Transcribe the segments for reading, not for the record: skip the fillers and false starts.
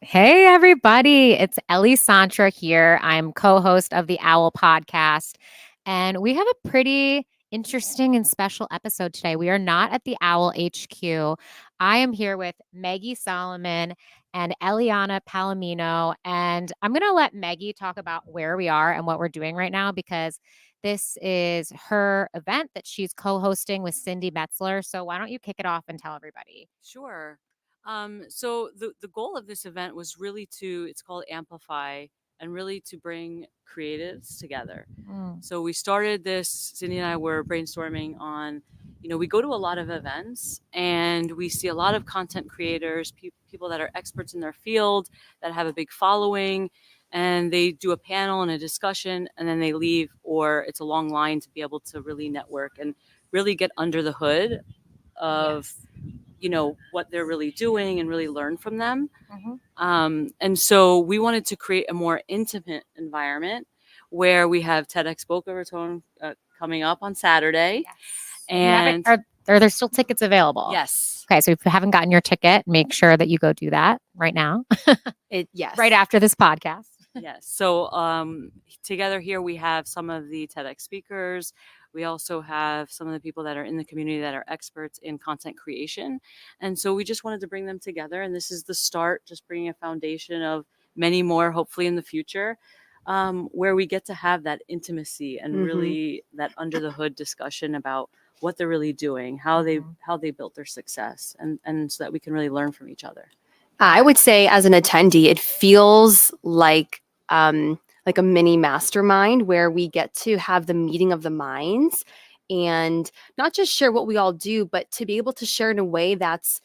Hey, everybody. It's Ellie Santra here. I'm co host of the Owl podcast. And we have a pretty interesting and special episode today. We are not at the Owl HQ. I am here with Maggie Solomon and Eliana Palomino. And I'm going to let Maggie talk about where we are and what we're doing right now because this is her event that she's co hosting with Cindy Metzler. So why don't you kick it off and tell everybody? Sure. So the goal of this event was really it's called Amplify, and really to bring creatives together. Mm. So we started this, Cindy and I were brainstorming on, we go to a lot of events and we see a lot of content creators, people that are experts in their field, that have a big following, and they do a panel and a discussion and then they leave, or it's a long line to be able to really network and really get under the hood of Yes. what they're really doing and really learn from them. Mhm. And so we wanted to create a more intimate environment where we have TEDx Boca Raton coming up on Saturday. Yes. If you haven't, And are there still tickets available? yes, Okay, so if you haven't gotten your ticket, make sure that you go do that right now, yes. right after this podcast. Yes. So together here we have some of the TEDx speakers. We also have some of the people that are in the community that are experts in content creation. And so we just wanted to bring them together. And this is the start, just bringing a foundation of many more, hopefully in the future, where we get to have that intimacy and really that under the hood discussion about what they're really doing, how they built their success, and so that we can really learn from each other. I would say as an attendee, it feels like a mini mastermind where we get to have the meeting of the minds and not just share what we all do, but to be able to share in a way that's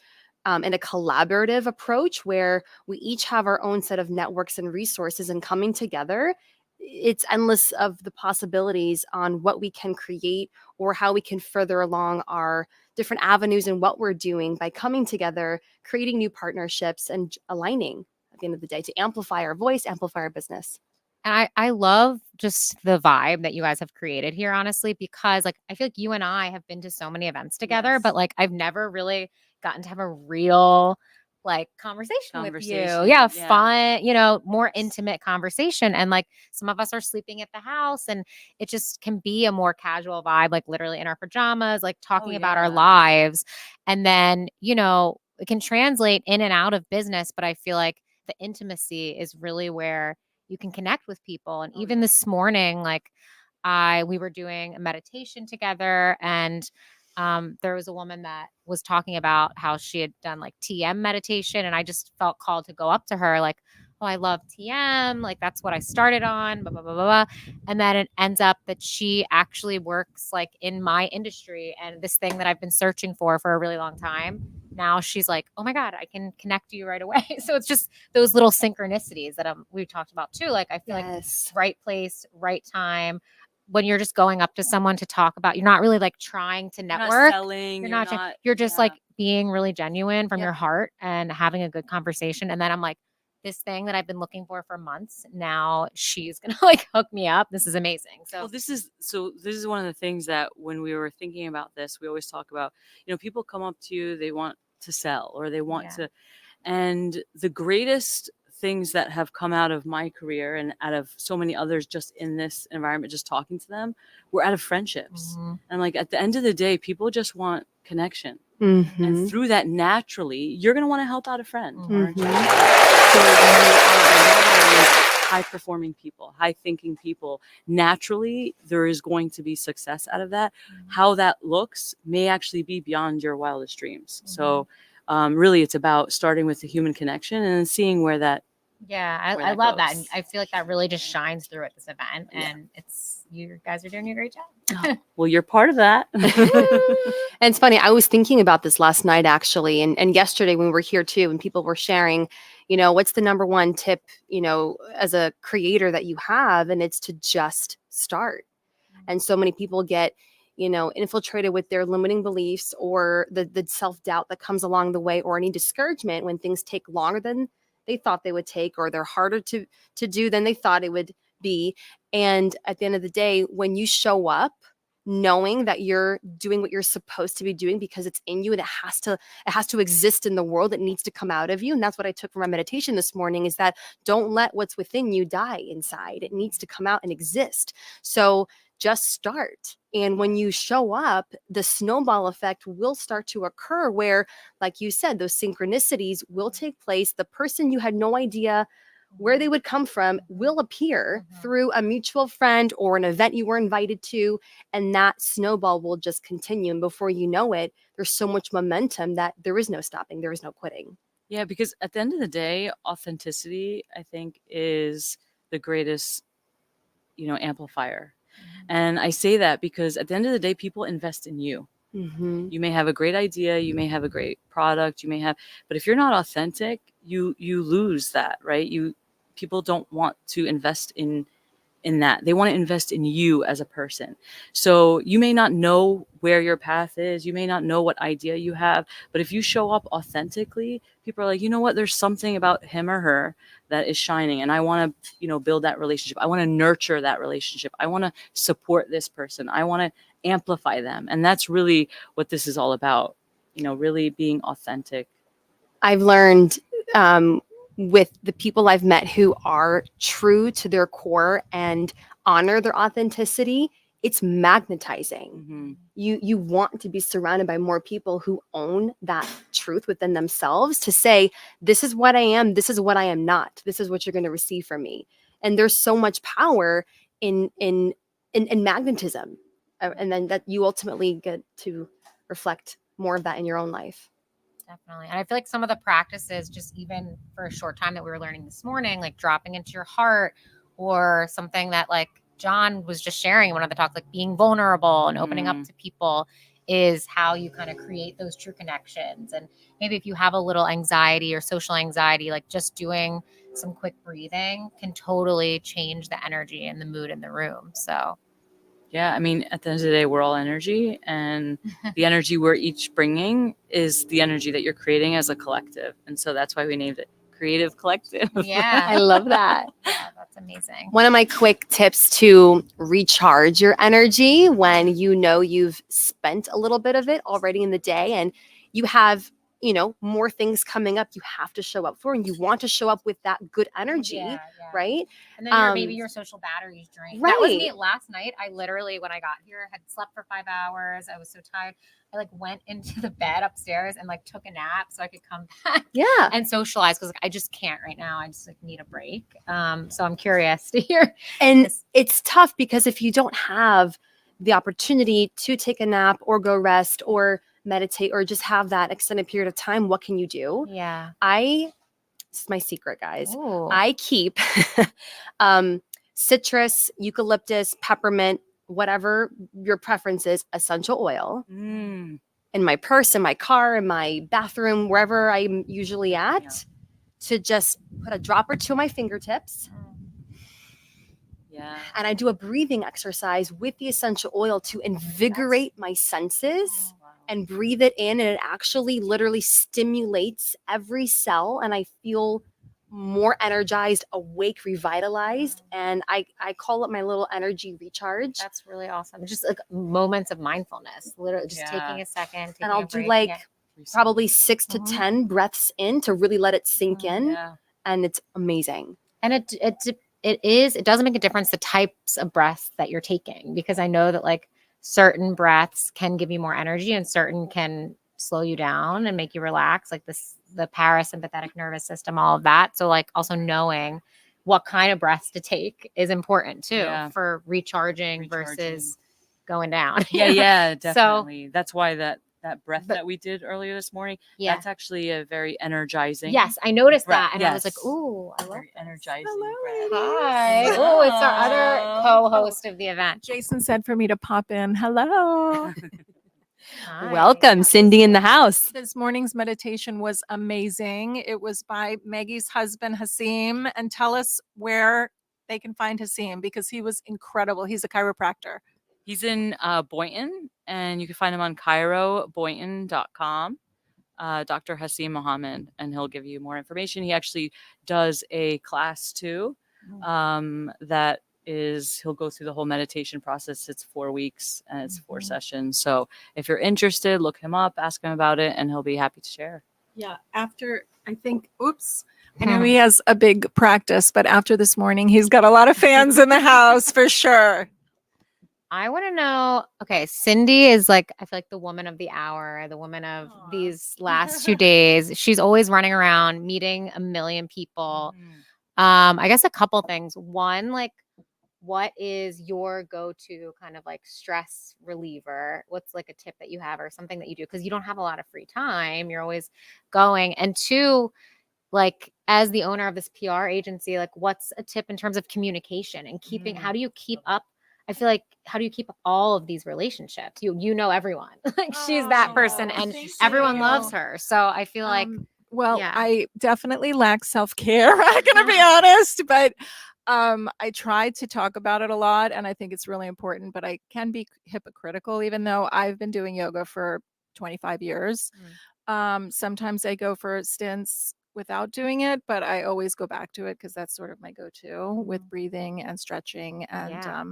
in a collaborative approach where we each have our own set of networks and resources and coming together. It's endless of the possibilities on what we can create or how we can further along our different avenues in what we're doing by coming together, creating new partnerships and aligning at the end of the day to amplify our voice, amplify our business. And I love just the vibe that you guys have created here, honestly, because like I feel like you and I have been to so many events together, Yes. but like I've never really gotten to have a real like conversation with you. Yeah, Yeah. fun, more intimate conversation. And like some of us are sleeping at the house and it just can be a more casual vibe, like literally in our pajamas, like talking about our yeah. lives. And then, it can translate in and out of business, but I feel like the intimacy is really where you can connect with people. And even this morning, like we were doing a meditation together and there was a woman that was talking about how she had done like TM meditation. And I just felt called to go up to her like, oh, I love TM. Like that's what I started on, blah, blah, blah, blah, blah. And then it ends up that she actually works like in my industry and this thing that I've been searching for a really long time. Now she's like, oh my God, I can connect you right away. So it's just those little synchronicities that we've talked about too. Like I feel like right place, right time. When you're just going up to someone to talk about, you're not really like trying to network. You're not selling. You're just like being really genuine from your heart and having a good conversation. And then I'm like, this thing that I've been looking for months. Now she's gonna like hook me up. This is amazing. So Well, this is one of the things that when we were thinking about this, we always talk about, people come up to you, they want to sell or they want to, and the greatest things that have come out of my career and out of so many others just in this environment, just talking to them, were out of friendships. And like at the end of the day, people just want connection. And through that, naturally, you're going to want to help out a friend. Aren't you? So when you are high performing people, high thinking people, naturally, there is going to be success out of that. How that looks may actually be beyond your wildest dreams. So really, it's about starting with the human connection and then seeing where that. Yeah, I love that. And I feel like that really just shines through at this event. And you guys are doing a great job. Well, you're part of that. And it's funny, I was thinking about this last night actually, and yesterday when we were here too, and people were sharing, what's the number one tip, as a creator that you have, and it's to just start. And so many people get, infiltrated with their limiting beliefs or the self-doubt that comes along the way, or any discouragement when things take longer than they thought they would take, or they're harder to do than they thought it would be. And at the end of the day, when you show up, knowing that you're doing what you're supposed to be doing because it's in you and it has to exist in the world. It needs to come out of you. And that's what I took from my meditation this morning, is that don't let what's within you die inside. It needs to come out and exist. So just start. And when you show up, the snowball effect will start to occur where, like you said, those synchronicities will take place. The person you had no idea where they would come from will appear through a mutual friend or an event you were invited to, and that snowball will just continue. And before you know it, there's so much momentum that there is no stopping, there is no quitting. Yeah, because at the end of the day, authenticity, I think, is the greatest, amplifier. And I say that because at the end of the day, people invest in you. You may have a great idea, you may have a great product, but if you're not authentic, you lose that, right? People don't want to invest in that. They want to invest in you as a person. So you may not know where your path is, you may not know what idea you have, but if you show up authentically, people are like, you know what, there's something about him or her that is shining, and I want to, build that relationship. I want to nurture that relationship. I want to support this person. I want to amplify them. And that's really what this is all about, really being authentic. I've learned with the people I've met who are true to their core and honor their authenticity, it's magnetizing. You want to be surrounded by more people who own that truth within themselves, to say, this is what I am, this is what I am not, this is what you're going to receive from me. And there's so much power in magnetism, and then that you ultimately get to reflect more of that in your own life. Definitely. And I feel like some of the practices, just even for a short time that we were learning this morning, like dropping into your heart, or something that like John was just sharing in one of the talks, like being vulnerable and opening up to people, is how you kind of create those true connections. And maybe if you have a little anxiety or social anxiety, like just doing some quick breathing can totally change the energy and the mood in the room. So yeah, I mean, at the end of the day, we're all energy, and the energy we're each bringing is the energy that you're creating as a collective. And so that's why we named it Creative Collective. Yeah. I love that. Yeah, that's amazing. One of my quick tips to recharge your energy when you know you've spent a little bit of it already in the day and you have, more things coming up you have to show up for, and you want to show up with that good energy, right? And then maybe your social batteries drained. That was me last night. I literally, when I got here, had slept for 5 hours. I was so tired. I went into the bed upstairs and took a nap so I could come back and socialize, because I just can't right now. I just need a break. So I'm curious to hear. And it's tough because if you don't have the opportunity to take a nap or go rest or meditate or just have that extended period of time, what can you do? Yeah. This is my secret, guys. Ooh. I keep citrus, eucalyptus, peppermint, whatever your preference is, essential oil in my purse, in my car, in my bathroom, wherever I'm usually at, to just put a drop or two on my fingertips. Yeah. And I do a breathing exercise with the essential oil to invigorate my senses and breathe it in. And it actually literally stimulates every cell. And I feel more energized, awake, revitalized. And I call it my little energy recharge. That's really awesome. Just moments of mindfulness, literally just taking a second. And I'll do probably 6 to 10 breaths in to really let it sink in. Yeah. And it's amazing. And it doesn't make a difference the types of breaths that you're taking, because I know that certain breaths can give you more energy and certain can slow you down and make you relax, like the parasympathetic nervous system, all of that. So also knowing what kind of breaths to take is important too for recharging versus going down. Yeah, definitely. So, that's why that breath that we did earlier this morning, that's actually a very energizing. Yes, I noticed breath. that. And I was like, ooh, I love very energizing. Hello, hi. Oh, it's our other co-host of the event. Jason said for me to pop in. Hello. Welcome, Cindy in the house. This morning's meditation was amazing. It was by Maggie's husband, Hasim. And tell us where they can find Hasim, because he was incredible. He's a chiropractor. He's in Boynton, and you can find him on chiroboynton.com. Dr. Hasim Mohammed, and he'll give you more information. He actually does a class too that is he'll go through the whole meditation process. It's 4 weeks and it's 4 Mhm. sessions. So if you're interested, look him up, ask him about it, and he'll be happy to share. Yeah. After, I think, oops. I know he has a big practice, but after this morning, he's got a lot of fans in the house for sure. I want to know. Okay, Cindy is like, I feel like the woman of the hour, the woman of Aw. these last 2 days. She's always running around meeting a million people. I guess a couple things. One, like, what is your go-to kind of like stress reliever? What's like a tip that you have or something that you do? Because you don't have a lot of free time. You're always going. And two, like as the owner of this PR agency, like what's a tip in terms of communication and keeping, how do you keep up? I feel like, how do you keep up all of these relationships? You know everyone. Like she's that person and thank everyone loves you. her. So I feel like Well, yeah. I definitely lack self-care. I'm gonna be honest, but I try to talk about it a lot, and I think it's really important. But I can be hypocritical, even though I've been doing yoga for 25 years. Sometimes I go for stints without doing it, but I always go back to it because that's sort of my go-to with breathing and stretching Yeah.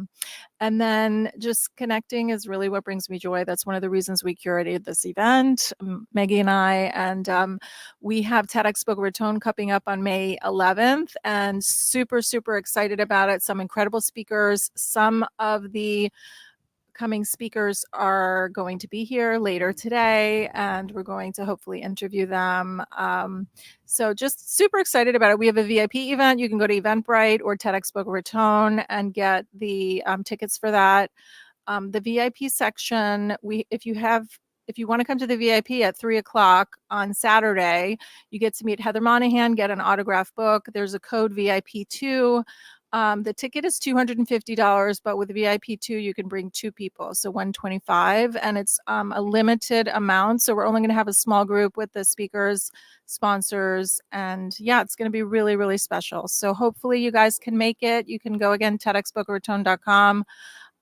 and then just connecting is really what brings me joy. That's one of the reasons we curated this event, Maggie and I, and we have TEDx Boca Raton coming up on May 11th, and super, super excited about it. Some incredible speakers. Some of the coming speakers are going to be here later today, and we're going to hopefully interview them. So just super excited about it. We have a VIP event. You can go to Eventbrite or TEDx Boca Raton and get the tickets for that. The VIP section, if you want to come to the VIP at 3:00 on Saturday, you get to meet Heather Monahan, get an autographed book. There's a code VIP2. The ticket is $250, but with VIP2, you can bring 2 people, so $125, and it's a limited amount. So we're only going to have a small group with the speakers, sponsors, and yeah, it's going to be really, really special. So hopefully you guys can make it. You can go again, TEDxBocaRaton.com.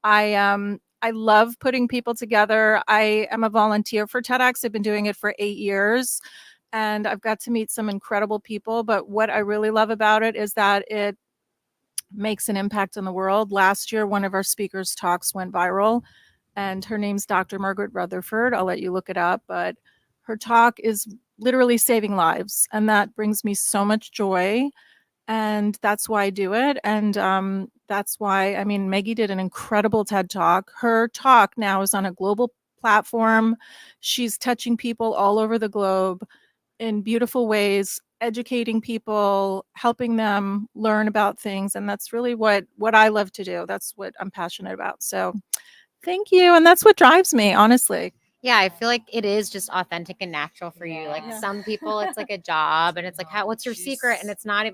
I love putting people together. I am a volunteer for TEDx. I've been doing it for 8 years, and I've got to meet some incredible people. But what I really love about it is that it makes an impact in the world. Last year, one of our speakers' talks went viral, and her name's Dr. Margaret Rutherford. I'll let you look it up, but her talk is literally saving lives, and that brings me so much joy. And that's why I do it. And that's why, I mean, Maggie did an incredible TED Talk. Her talk now is on a global platform. She's touching people all over the globe in beautiful ways, educating people, helping them learn about things. And that's really what I love to do. That's what I'm passionate about. So thank you. And that's what drives me, honestly. Yeah, I feel like it is just authentic and natural for you. Like Yeah. some people, it's like a job, and it's like, what's your secret? And it's not.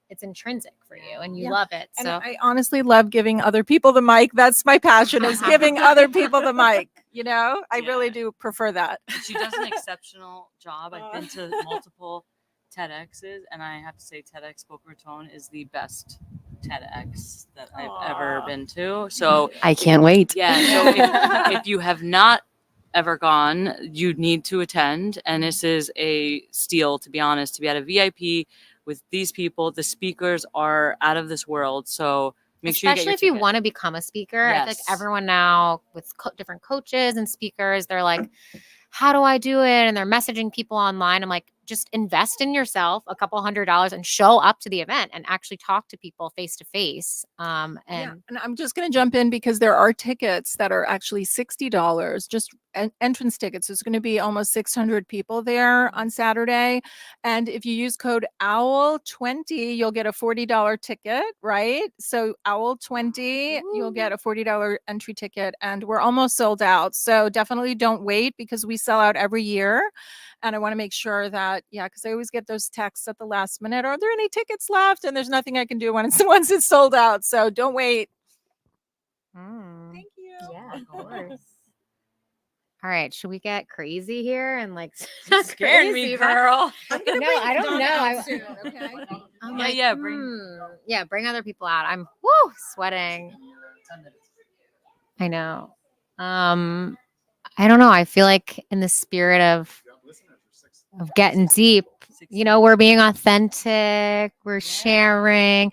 It's intrinsic for you, and you Yeah. love it. And So I honestly love giving other people the mic. That's my passion, is giving other people the mic. You know, I really do prefer that. She does an exceptional job. I've been to multiple TEDx's, and I have to say TEDx Boca Raton is the best TEDx that I've ever been to. So I can't wait. yeah, so if you have not ever gone, you need to attend. And this is a steal, to be honest, to be at a VIP with these people. The speakers are out of this world. So make sure you get especially your if you ticket. want to become a speaker, I feel like Yes. everyone now with different coaches and speakers, they're like, how do I do it? And they're messaging people online. I'm like, just invest in yourself a couple $100 and show up to the event and actually talk to people face to face. Yeah, and I'm just going to jump in because there are tickets that are actually $60, just entrance tickets. There's going to be almost 600 people there on Saturday. And if you use code OWL20, you'll get a $40 ticket, right? So OWL20, you'll get a $40 entry ticket, and we're almost sold out. So definitely don't wait because we sell out every year. And I want to make sure that, because I always get those texts at the last minute. Are there any tickets left? And there's nothing I can do once it's sold out. So don't wait. Thank you. Yeah, of course. All right, should we get crazy here and like You scared me, girl. I'm gonna No, bring I don't Donna know. out soon, okay? I'm Yeah, like, yeah, bring- bring other people out. I'm sweating. I know. I don't know. I feel like in the spirit of getting deep, we're being authentic, we're sharing.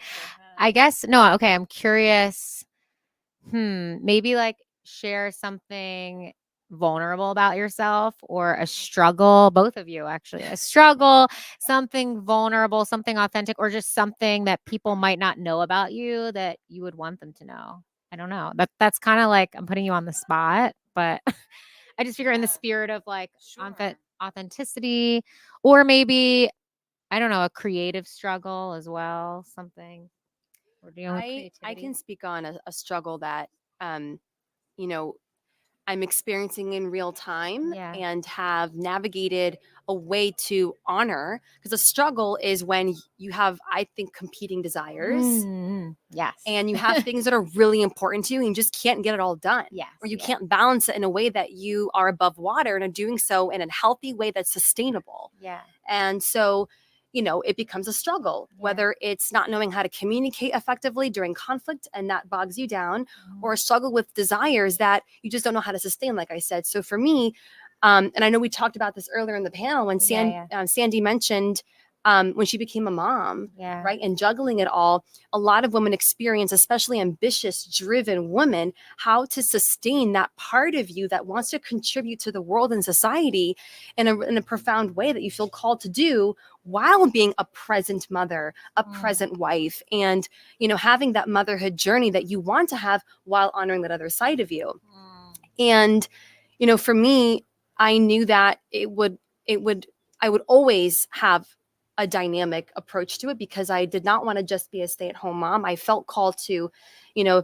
I guess no. Okay, I'm curious. Maybe like share something vulnerable about yourself or a struggle. Both of you, actually, a struggle, something vulnerable, something authentic, or just something that people might not know about you that you would want them to know. I don't know. That's kind of like I'm putting you on the spot, but I just figure in the spirit of like authenticity, or maybe I don't know, a creative struggle as well, something. We're dealing with I creativity. can speak on a struggle that you know I'm experiencing in real time Yeah. and have navigated a way to honor, because a struggle is when you have, I think, competing desires Yes. and you have things that are really important to you and you just can't get it all done. Yes. Or you yeah. can't balance it in a way that you are above water and are doing so in a healthy way that's sustainable. Yeah. And so, it becomes a struggle, Yeah. whether it's not knowing how to communicate effectively during conflict and that bogs you down, or a struggle with desires that you just don't know how to sustain, like I said. So for me, and I know we talked about this earlier in the panel when Sandy mentioned when she became a mom, right? And juggling it all, a lot of women experience, especially ambitious, driven women, how to sustain that part of you that wants to contribute to the world and society in a profound way that you feel called to do while being a present mother, a present wife, and, having that motherhood journey that you want to have while honoring that other side of you. And, for me, I knew that I would always have a dynamic approach to it because I did not want to just be a stay-at-home mom. I felt called to,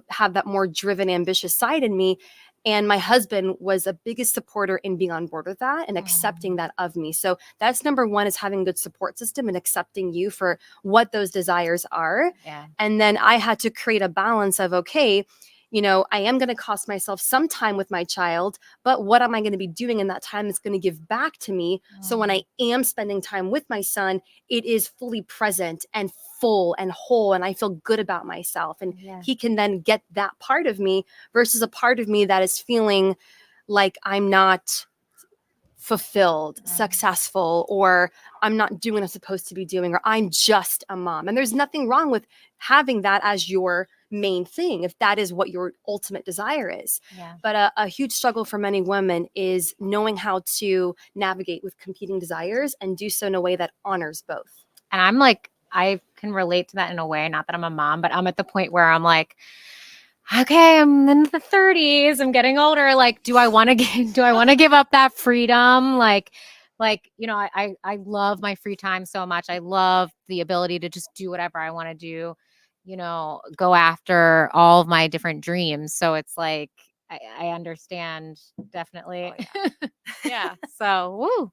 have that more driven, ambitious side in me. And my husband was the biggest supporter in being on board with that and accepting that of me. So that's number one, is having a good support system and accepting you for what those desires are. Yeah. And then I had to create a balance of, okay, I am going to cost myself some time with my child, but what am I going to be doing in that time that's going to give back to me? So when I am spending time with my son, it is fully present and full and whole, and I feel good about myself. And he can then get that part of me versus a part of me that is feeling like I'm not fulfilled, successful, or I'm not doing what I'm supposed to be doing, or I'm just a mom. And there's nothing wrong with having that as your main thing if that is what your ultimate desire is. But a huge struggle for many women is knowing how to navigate with competing desires and do so in a way that honors both. And I'm like, I can relate to that in a way, not that I'm a mom, but I'm at the point where I'm like, okay, I'm in the 30s, I'm getting older. Like, do I want to give up that freedom? Like, I love my free time so much. I love the ability to just do whatever I want to do, go after all of my different dreams. So it's like, I understand definitely. Oh, yeah. So,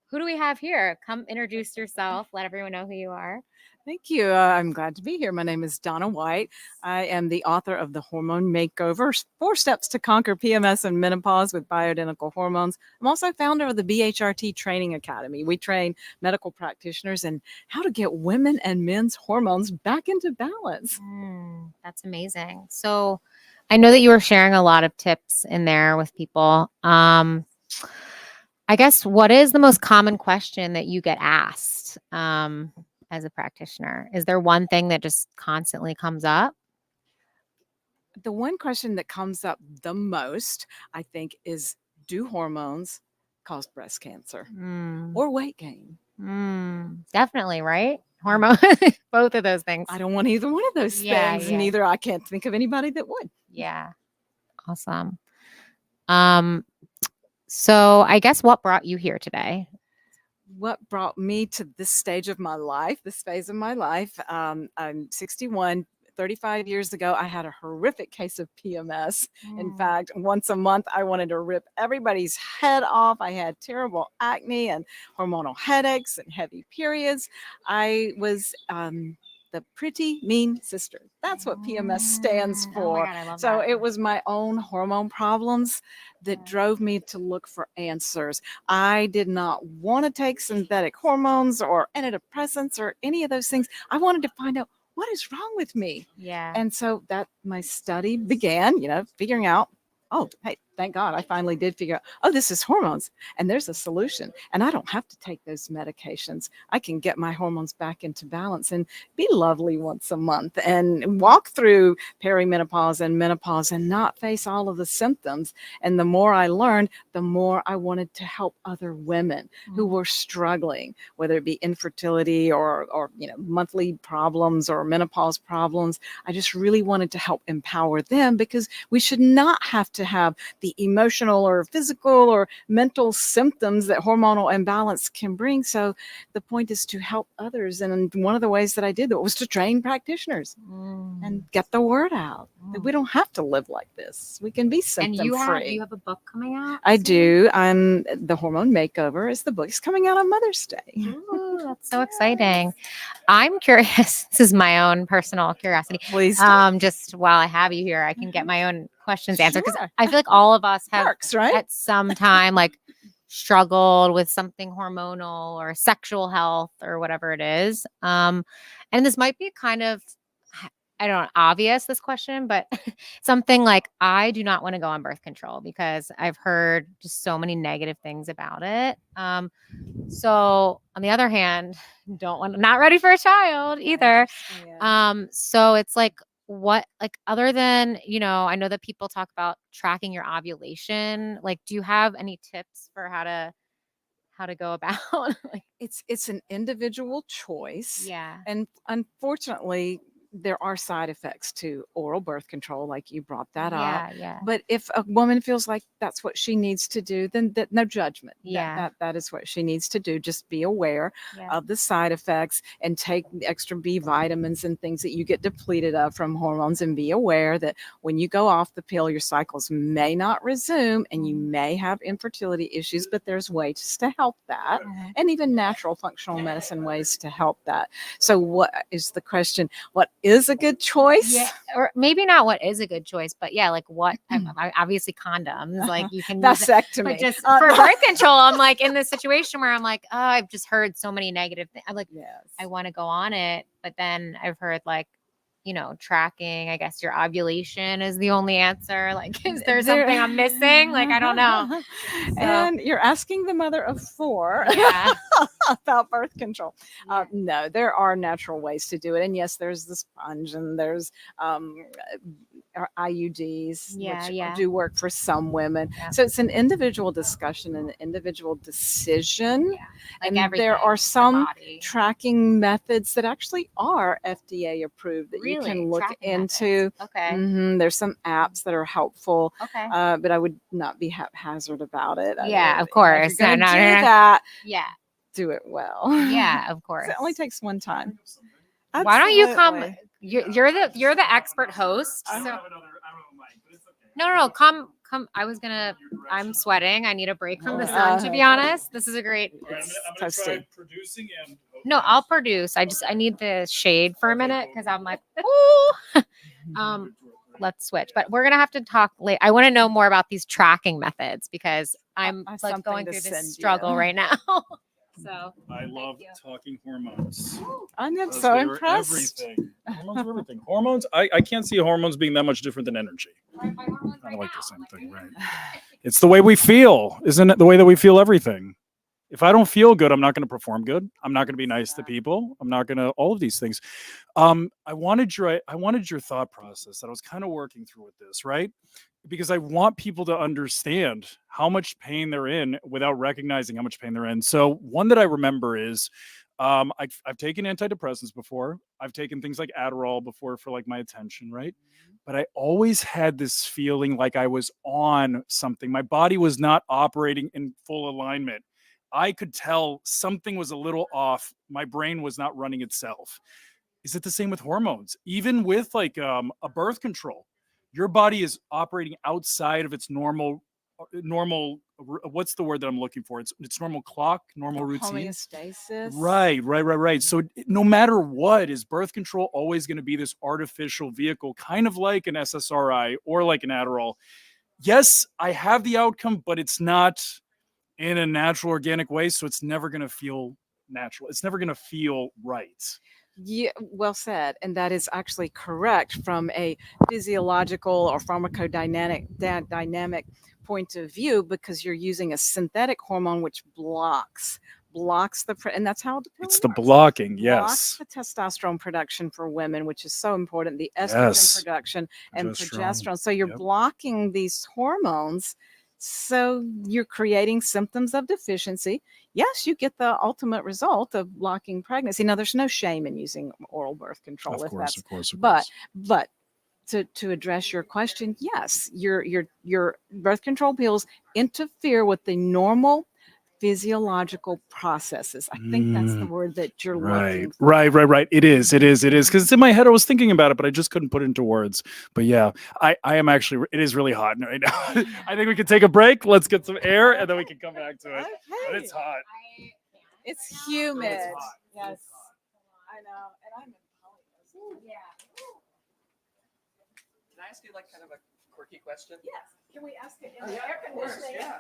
who do we have here? Come introduce yourself. Let everyone know who you are. Thank you. I'm glad to be here. My name is Donna White. I am the author of The Hormone Makeover, 4 Steps to Conquer PMS and Menopause with Bioidentical Hormones. I'm also founder of the BHRT Training Academy. We train medical practitioners in how to get women and men's hormones back into balance. That's amazing. So I know that you were sharing a lot of tips in there with people. I guess, what is the most common question that you get asked as a practitioner? Is there one thing that just constantly comes up? The one question that comes up the most, I think, is, do hormones cause breast cancer or weight gain? Definitely, right? Hormone, both of those things. I don't want either one of those things. Neither. I can't think of anybody that would. Yeah. Awesome. So I guess, what brought you here today? What brought me to this stage of my life, this phase of my life? I'm 61. 35 years ago, I had a horrific case of PMS. In fact, once a month, I wanted to rip everybody's head off. I had terrible acne and hormonal headaches and heavy periods. I was the pretty mean sister. That's what PMS stands for. Oh my God, I love so that. It was my own hormone problems that drove me to look for answers. I did not want to take synthetic hormones or antidepressants or any of those things. I wanted to find out, what is wrong with me? Yeah. And so that my study began, figuring out, oh, hey, thank God I finally did figure out, oh, this is hormones and there's a solution. And I don't have to take those medications. I can get my hormones back into balance and be lovely once a month and walk through perimenopause and menopause and not face all of the symptoms. And the more I learned, the more I wanted to help other women who were struggling, whether it be infertility or monthly problems or menopause problems. I just really wanted to help empower them, because we should not have to have the emotional or physical or mental symptoms that hormonal imbalance can bring. So the point is to help others. And one of the ways that I did that was to train practitioners and get the word out that we don't have to live like this. We can be symptom free. You have a book coming out? I do. The Hormone Makeover is the book. It's coming out on Mother's Day. Ooh, that's so exciting. I'm curious. This is my own personal curiosity. Please do. Just while I have you here, I can get my own questions answered, because Sure. I feel like all of us have Works, right? at some time like struggled with something hormonal or sexual health or whatever it is. And this might be kind of, I don't know, obvious, this question, but something like, I do not want to go on birth control because I've heard just so many negative things about it. So on the other hand, not ready for a child either. So it's like, what, like, other than, I know that people talk about tracking your ovulation. Like, do you have any tips for how to go about? Like, It's an individual choice. yeah. And unfortunately, there are side effects to oral birth control, like you brought that up. Yeah. But if a woman feels like that's what she needs to do, then no judgment. Yeah. That is what she needs to do. Just be aware Yeah. of the side effects and take the extra B vitamins and things that you get depleted of from hormones, and be aware that when you go off the pill, your cycles may not resume and you may have infertility issues, but there's ways to help that, and even natural functional medicine ways to help that. So what is the question? What is a good choice? Yeah, or maybe not what is a good choice, but yeah, like what? Obviously, condoms. Like you can use it, Vasectomy. but just for birth control, I'm like in this situation where I'm like, oh, I've just heard so many negative things. I'm like, Yes. I want to go on it, but then I've heard like, tracking, I guess your ovulation is the only answer. Like, is there something I'm missing? Like, I don't know. So, And you're asking the mother of 4 yeah. about birth control. No, there are natural ways to do it. And yes, there's the sponge and there's IUDs, which do work for some women. Yeah. So it's an individual discussion and an individual decision. Yeah. Like And everything, there are your some body. tracking methods that actually are FDA approved that you can look Tracking into. methods. Okay. There's some apps that are helpful. Okay. But I would not be haphazard about it. Yeah, of course. If you're gonna No. do that, Yeah. do it well. Yeah, of course. It only takes one time. Why don't you come? Absolutely. You're the expert host. I So have another mic, but it's okay. no. Come. I'm sweating. I need a break from the sun, to be honest. This is a great. All right, I'm gonna try toasty. producing and No, I'll produce. I need the shade for a minute because I'm like, ooh. Let's switch. But we're gonna have to talk later. I want to know more about these tracking methods because I'm like something going to through send you. this struggle right now. So I love talking hormones. I'm Because so they're impressed. Everything. Hormones are everything. Hormones, I can't see hormones being that much different than energy. my hormones I right don't like now. the same thing, right? It's the way we feel, isn't it? The way that we feel everything. If I don't feel good, I'm not going to perform good. I'm not going to be nice to people. I'm not going to all of these things. I wanted your thought process that I was kind of working through with this, right? Because I want people to understand how much pain they're in without recognizing how much pain they're in. So one that I remember is I've taken antidepressants before. I've taken things like Adderall before for like my attention, right? But I always had this feeling like I was on something. My body was not operating in full alignment. I could tell something was a little off. My brain was not running itself. Is it the same with hormones? Even with like a birth control, your body is operating outside of its normal. What's the word that I'm looking for? It's normal clock, normal routine. Homeostasis. Right. So no matter what, is birth control always going to be this artificial vehicle, kind of like an SSRI or like an Adderall? Yes, I have the outcome, but it's not in a natural, organic way. So it's never going to feel natural. It's never going to feel right. Yeah, well said. And that is actually correct from a physiological or pharmacodynamic dynamic point of view because you're using a synthetic hormone which blocks and that's how the pill It's the works. blocking, Blocks yes. the testosterone production for women, which is so important, the estrogen Yes. production and Progesterone. progesterone. So you're Yep. blocking these hormones. So you're creating symptoms of deficiency. Yes, you get the ultimate result of blocking pregnancy. Now, there's no shame in using oral birth control Of course, of course, of but course. to address your question, yes, your birth control pills interfere with the normal physiological processes. I think that's the word that you're looking for. Right. It is. Because it's in my head. I was thinking about it, but I just couldn't put it into words. But yeah, I am actually, it is really hot right now. I think we could take a break. Let's get some air and then we can come back to it. But it's hot. It's humid. It's hot. Yes. I know. And I'm in polyester. Yeah. Can I ask you like kind of a quirky question? Yes. Can we ask it in the air conditioning? Yeah.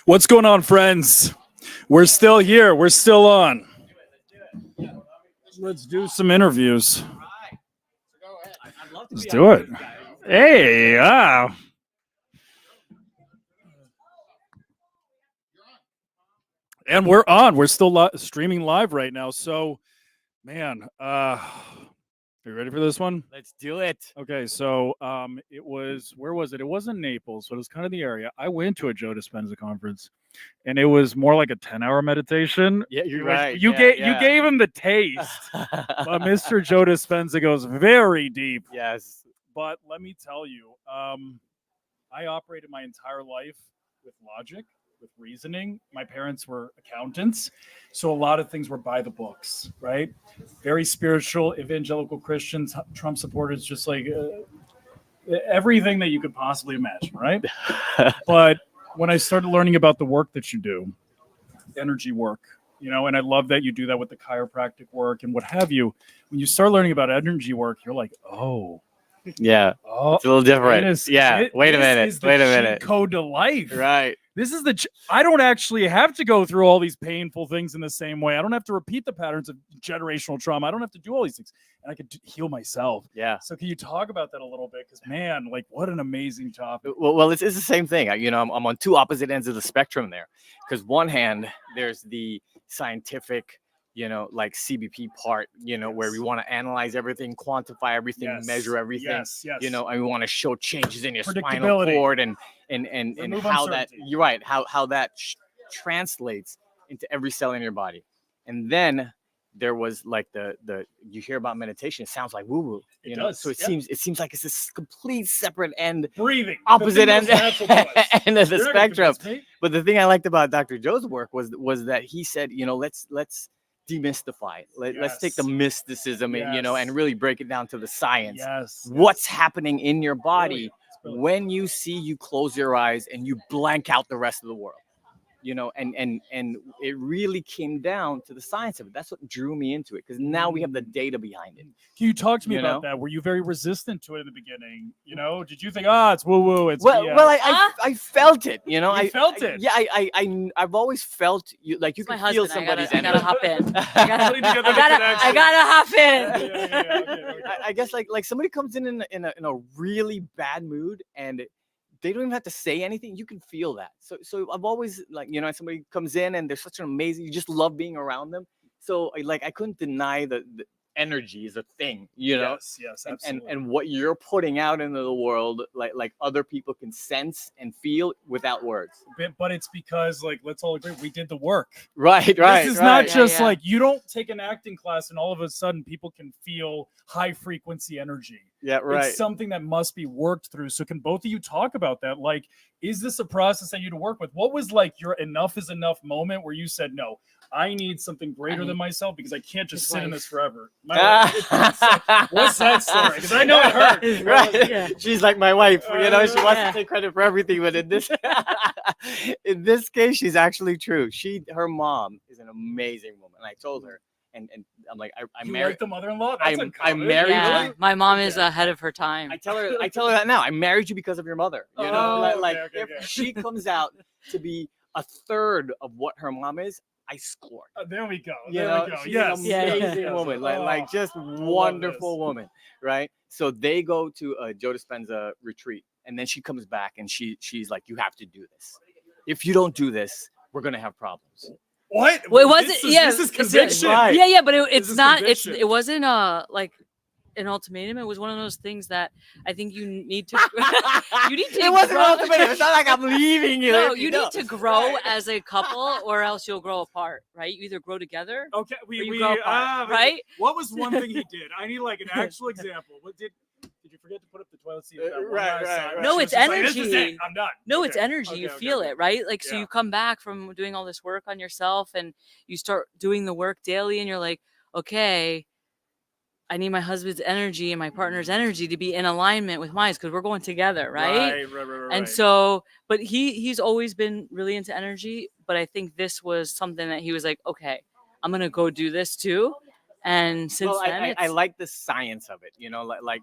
What's going on, friends? We're still here. We're still on. Let's do some interviews. Let's do it. Hey, and we're on. We're still streaming live right now. So, man, are you ready for this one? Let's do it. Okay, so it was, where was it? It wasn't Naples, but it was kind of the area. I went to a Joe Dispenza conference, and it was more like a 10-hour meditation. Yeah, you're It was- right. You yeah. gave him the taste, but Mr. Joe Dispenza goes very deep. Yes. But let me tell you, I operated my entire life with logic, with reasoning. My parents were accountants, so a lot of things were by the books, right? Very spiritual, evangelical Christians, Trump supporters, just like everything that you could possibly imagine, right? But when I started learning about the work that you do, energy work, you know, and I love that you do that with the chiropractic work and what have you. When you start learning about energy work, you're like, oh, Yeah. It's a little different. Wait a minute. This is the cheat code to life. Right. This is I don't actually have to go through all these painful things in the same way. I don't have to repeat the patterns of generational trauma. I don't have to do all these things, and I could heal myself. Yeah. So can you talk about that a little bit? Because man, like, what an amazing topic. Well, it's the same thing. I'm on two opposite ends of the spectrum there. Because one hand, there's the scientific, like CBP part, where we want to analyze everything, quantify everything, measure everything, and we want to show changes in your spinal cord and how that, you're right, how that translates into every cell in your body. And then there was like the you hear about meditation, it sounds like woo-woo, It does, so it seems like it's this complete separate end, Breathing, opposite end, end of the You're not gonna spectrum. But the thing I liked about Dr. Joe's work was that he said, let's demystify it. Let's take the mysticism and really break it down to the science. What's happening in your body when you close your eyes and you blank out the rest of the world, and it really came down to the science of it. That's what drew me into it, because now we have the data behind it. Can you talk to me about that? Were you very resistant to it in the beginning? Did you think, it's woo-woo, it's BS? I felt it, I felt it. Yeah, I've always felt you can feel somebody's I gotta energy. hop in. I gotta hop in. I guess like somebody comes in a really bad mood and they don't even have to say anything. You can feel that. So I've always somebody comes in and they're such an amazing, you just love being around them. So I couldn't deny the energy is a thing, you know. Yes, and, absolutely. and what you're putting out into the world, like other people can sense and feel without words. But it's because, like, let's all agree, we did the work. Right. This is not Yeah, just yeah. like you don't take an acting class and all of a sudden people can feel high frequency energy. Yeah, right. It's something that must be worked through. So can both of you talk about that? Like, is this a process that you to work with? What was like your enough is enough moment where you said, no, I need something greater than myself because I can't just sit in this forever. What's that story? Because I know it hurt. Right. Yeah. She's like my wife, you know, she wants Yeah. to take credit for everything, but in this case, she's actually true. Her mom is an amazing woman. And I told her, and I'm like, I You married like the mother-in-law? I That's uncommon. married Yeah, Really? my mom is Okay. ahead of her time. I tell her that now. I married you because of your mother. You know, Oh, like okay, if okay. she comes out to be a third of what her mom is, I scored. There we go. You There know, we go. she's Yes. an Yeah, yeah. amazing Yes. woman, Oh, like just wonderful woman, right? So they go to a Joe Dispenza retreat, and then she comes back and she's like, "You have to do this. If you don't do this, we're gonna have problems." What? Well, it wasn't. This is conviction. Right. Yeah, but This it's is not. conviction. It wasn't like an ultimatum. It was one of those things that I think you need to. You need to. It wasn't grow- an ultimatum. It's not like I'm leaving you. No, if you don't. need to grow as a couple, or else you'll grow apart. Right? You either grow together. Okay, Or you grow apart, but right? What was one thing he did? I need like an actual example. What did you forget to put up the toilet seat? That one Right, last right, time? right. No, She it's was just like, this is energy. it. I'm done. No, Okay. it's energy. You Okay, feel okay. it, right? Like, so Yeah. you come back from doing all this work on yourself and you start doing the work daily and you're like, okay, I need my husband's energy and my partner's energy to be in alignment with mine because we're going together, right? Right. And so, but he's always been really into energy, but I think this was something that he was like, okay, I'm going to go do this too. And since Well, then, I like the science of it, you know, like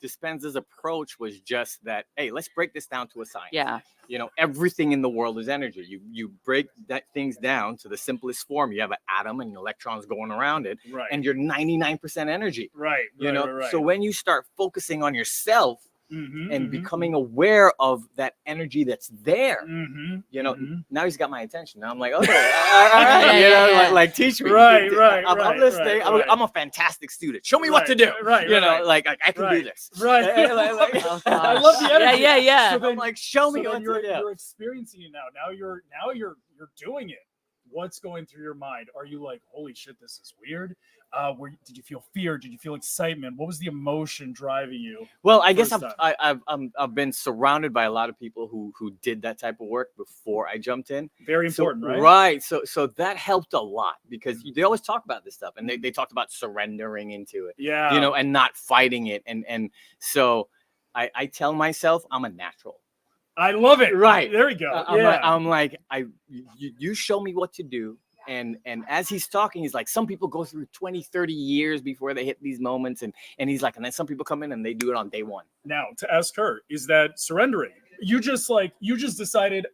Dispenza's approach was just that, hey, let's break this down to a science. yeah, You know, everything in the world is energy. You break things down to the simplest form. You have an atom and electrons going around it, Right. and you're 99% energy. Right. You know, Right. so when you start focusing on yourself Mhm, and mhm, becoming aware of that energy that's there, mhm, you know, mhm. now he's got my attention. Now I'm like, okay, all right, Yeah, you yeah, know, yeah. like teach me. Right, I'm listening. right. I'm a fantastic student. Show me what to do. Right. You know, right. like I can do Right. this. Right. Oh, I gosh. love the energy. Yeah. So then- I'm like, show me so what then to do. you're experiencing it now. Now you're doing it. What's going through your mind? Are you like, holy shit, this is weird? Did you feel fear? Did you feel excitement? What was the emotion driving you? Well, I guess First I've been surrounded by a lot of people who did that type of work before I jumped in. Very important, So, right? Right. So that helped a lot because they always talk about this stuff, and they talked about surrendering into it, Yeah. you know, and not fighting it. And so I tell myself I'm a natural. I love it. Right. There we go. I'm like you show me what to do. And as he's talking, he's like, some people go through 20, 30 years before they hit these moments. And he's like, and then some people come in and they do it on day one. Now, to ask her, is that surrendering? You just decided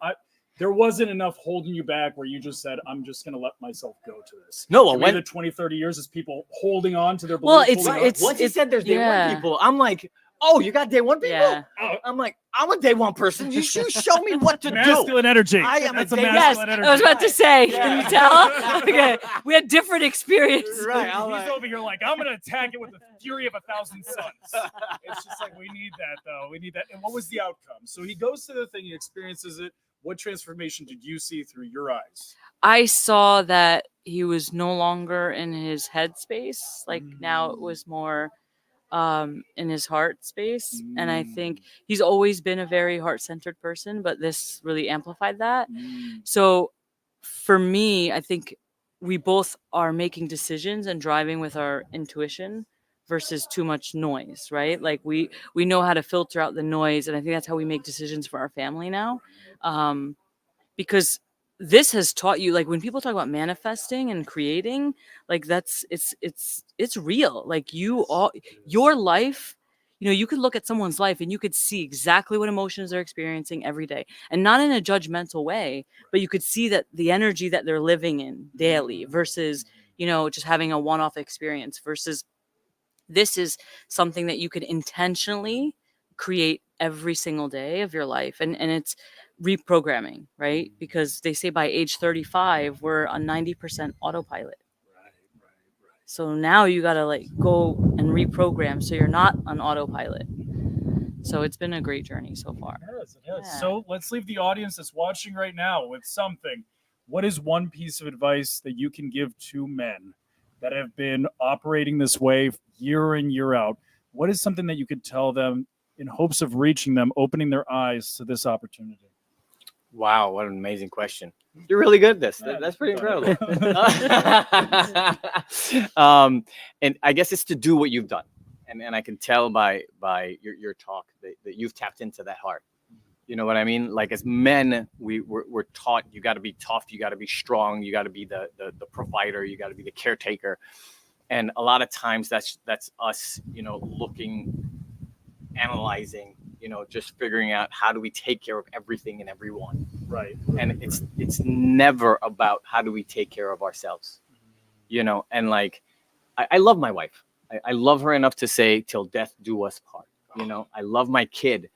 there wasn't enough holding you back where you just said, I'm just going to let myself go to this. No, well, To me, the 20, 30 years is people holding on to their Well, beliefs. it's- holding on. it's- Once he said there's day yeah. one people, I'm like, oh, you got day one people? Yeah. I'm like, I'm a day one person. You show me what to do. Masculine energy. I am a That's a day- Yes, masculine energy. I was about to say. Yeah. Can you tell? Okay, we had different experiences. Right. He's I'm like, over here like, I'm going to attack it with the fury of 1,000 suns. It's just like, we need that, though. We need that. And what was the outcome? So he goes to the thing, he experiences it. What transformation did you see through your eyes? I saw that he was no longer in his head space. Like now it was more in his heart space. And I think he's always been a very heart-centered person, but this really amplified that. So for me, I think we both are making decisions and driving with our intuition versus too much noise, right? Like we know how to filter out the noise, and I think that's how we make decisions for our family now. Because this has taught you, like when people talk about manifesting and creating, like it's real. Like your life, you know, you could look at someone's life and you could see exactly what emotions they're experiencing every day, and not in a judgmental way, but you could see that the energy that they're living in daily versus, you know, just having a one-off experience versus this is something that you could intentionally create every single day of your life. And it's reprogramming, right? Because they say by age 35, we're on 90% autopilot. So now you got to like go and reprogram so you're not on autopilot. So it's been a great journey so far. It has. Yeah. So let's leave the audience that's watching right now with something. What is one piece of advice that you can give to men that have been operating this way year in, year out? What is something that you could tell them in hopes of reaching them, opening their eyes to this opportunity? Wow, what an amazing question. You're really good at this. That's pretty incredible. And I guess it's to do what you've done. And I can tell by your talk that you've tapped into that heart. You know what I mean? Like as men, we're taught you got to be tough, you got to be strong, you got to be the provider, you got to be the caretaker. And a lot of times that's us, looking, analyzing, just figuring out how do we take care of everything and everyone. Right. And it's never about how do we take care of ourselves, and like I love my wife. I love her enough to say till death do us part. I love my kid.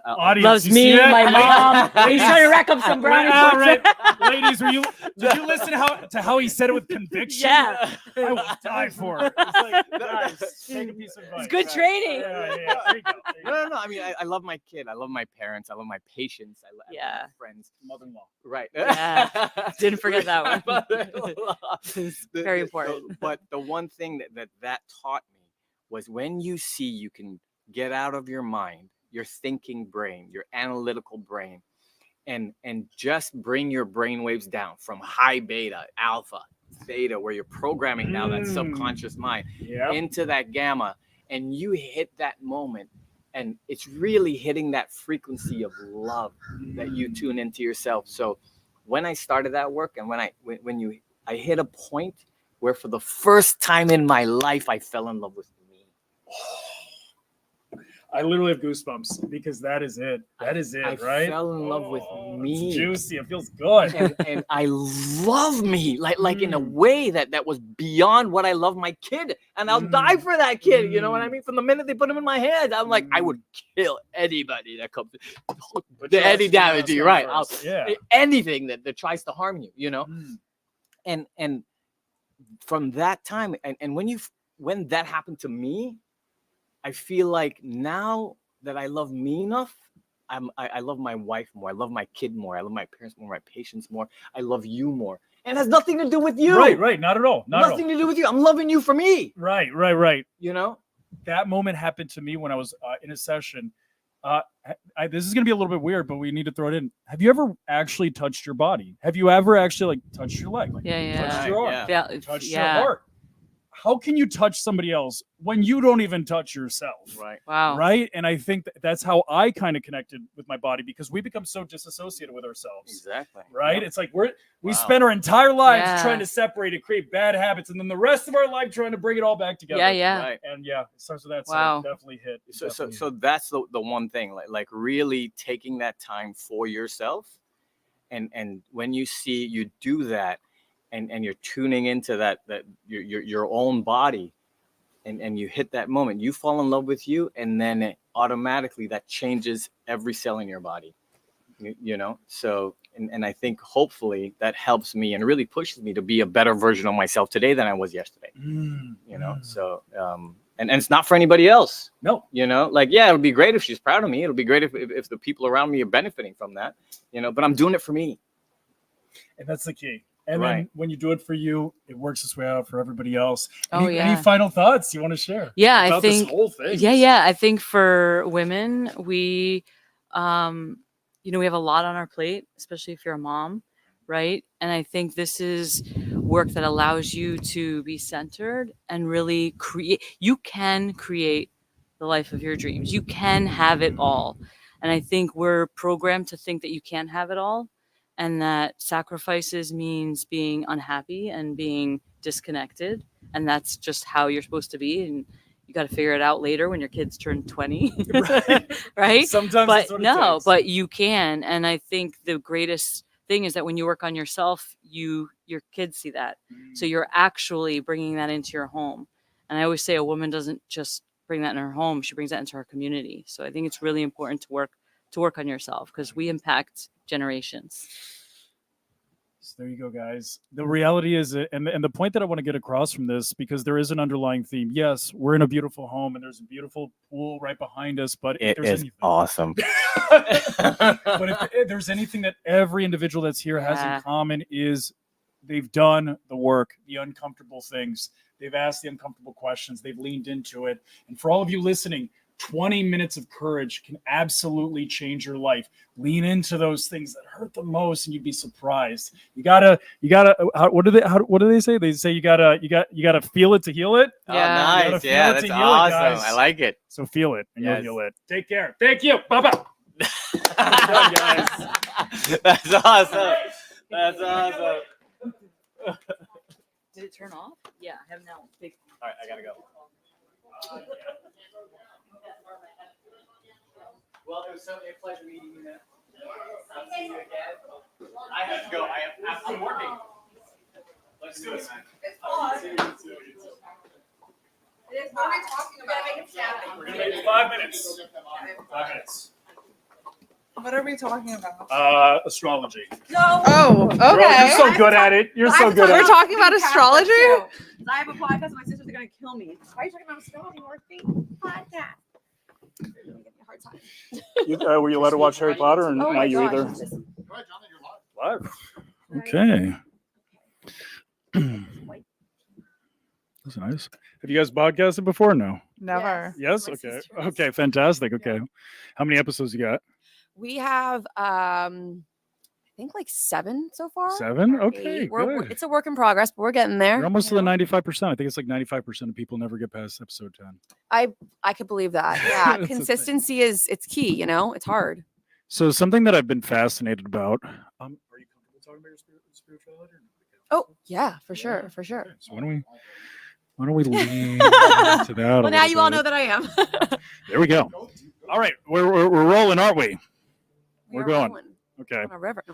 Audience, Loves you see me, that? my mom. He's trying to rack up some brownie All points. right, ladies, did you listen to how he said it with conviction? Yeah. I will die for it. It's like, guys, take a piece of advice. It's good training. Yeah. There you go. No. I mean, I love my kid. I love my parents. I love my patients. I love my friends. Mother-in-law. Right. Yeah. Didn't forget that one. Mother-in-law. It's very important. But the one thing that taught me was when you see you can get out of your mind, your thinking brain, your analytical brain, and just bring your brain waves down from high beta, alpha, theta, where you're programming now that subconscious mind into that gamma, and you hit that moment, and it's really hitting that frequency of love that you tune into yourself. So when I started that work, and when I hit a point where for the first time in my life I fell in love with me. I literally have goosebumps because that is it. That is it, right? I fell in love with me. It's juicy. It feels good. And I love me like in a way that was beyond what I love my kid. And I'll die for that kid. You know what I mean? From the minute they put him in my head, I'm like, I would kill anybody that comes to any damage to you, right? Anything that tries to harm you, And from that time, and when that happened to me, I feel like now that I love me enough, I love my wife more. I love my kid more. I love my parents more, my patients more. I love you more. And it has nothing to do with you. Right. Not at all. Nothing to do with you. I'm loving you for me. Right. That moment happened to me when I was in a session. This is going to be a little bit weird, but we need to throw it in. Have you ever actually touched your body? Have you ever actually touched your leg? Touched your arm? Touched your heart? How can you touch somebody else when you don't even touch yourself? Right. Wow. Right. And I think that's how I kind of connected with my body, because we become so disassociated with ourselves. Exactly. Right. Yep. It's like we spend our entire lives trying to separate and create bad habits, and then the rest of our life trying to bring it all back together. Yeah. Right. And it starts with that. Wow. So definitely hit. So that's the one thing, like really taking that time for yourself. And when you see you do that, and you're tuning into that your own body, and you hit that moment, you fall in love with you, and then automatically that changes every cell in your body, so and I think hopefully that helps me and really pushes me to be a better version of myself today than I was yesterday. So and it's not for anybody else. No. It'll be great if she's proud of me, it'll be great if the people around me are benefiting from that, but I'm doing it for me. And that's the key. And then when you do it for you, it works its way out for everybody else. Any final thoughts you want to share? Yeah, about I think this whole thing? Yeah. I think for women, we, we have a lot on our plate, especially if you're a mom, right? And I think this is work that allows you to be centered and really create. You can create the life of your dreams. You can have it all. And I think we're programmed to think that you can't have it all, and that sacrifices means being unhappy and being disconnected. And that's just how you're supposed to be. And you got to figure it out later when your kids turn 20. Right? Sometimes that's what it takes. But you can. And I think the greatest thing is that when you work on yourself, your kids see that. So you're actually bringing that into your home. And I always say a woman doesn't just bring that in her home. She brings that into her community. So I think it's really important to work on yourself, because we impact generations. So there you go, guys. The reality is, and the point that I want to get across from this, because there is an underlying theme. Yes, we're in a beautiful home, and there's a beautiful pool right behind us. But if It there's is anything, awesome. but if there's anything that every individual that's here has in common is they've done the work, the uncomfortable things. They've asked the uncomfortable questions. They've leaned into it. And for all of you listening, 20 minutes of courage can absolutely change your life. Lean into those things that hurt the most, and you'd be surprised. You gotta. What do they say? They say you gotta feel it to heal it. Oh, nice. Feel Yeah, it to that's heal it, awesome. guys. I like it. So feel it, and Yes. you'll heal it. Take care. Thank you. Bye-bye. Done, guys. That's awesome. That's awesome. Did it turn off? Yeah, I have now. Big. All right, I gotta go. Well, it was certainly a pleasure meeting you, man. I'll see you again. I have to go. I'm working. Let's do it, man. It's fun. It is. What are we talking about? Make it snappy. We're gonna make 5 minutes. 5 minutes. What are we talking about? Astrology. No. Oh, Bro, you're so good at it. You're so good We're at it. talking about astrology? I have a podcast and my sisters are going to kill me. Why are you talking about astrology or podcast? They're gonna give me a hard time. Were you allowed to watch Harry Potter, or Oh not my you gosh, either? this is- Live. Okay. That's nice. Have you guys podcasted before? No. Never. Yes. My Okay. sisters. Okay. Fantastic. Okay. How many episodes you got? We have, I think like 7 so far. 7. or Okay. 8. We're- Good. It's a work in progress, but we're getting there. You're almost to you the know? 95%. I think it's like 95% of people never get past episode 10. I could believe that. Yeah, That's the thing. consistency it's key. You know, it's hard. So something that I've been fascinated about. Are you comfortable talking about your spirituality? Oh yeah, for sure, for sure. Okay, so why don't we lean into that? Well, now you all know that I am. There we go. All right, we're rolling, aren't we? We're are going. rolling Okay. on a river.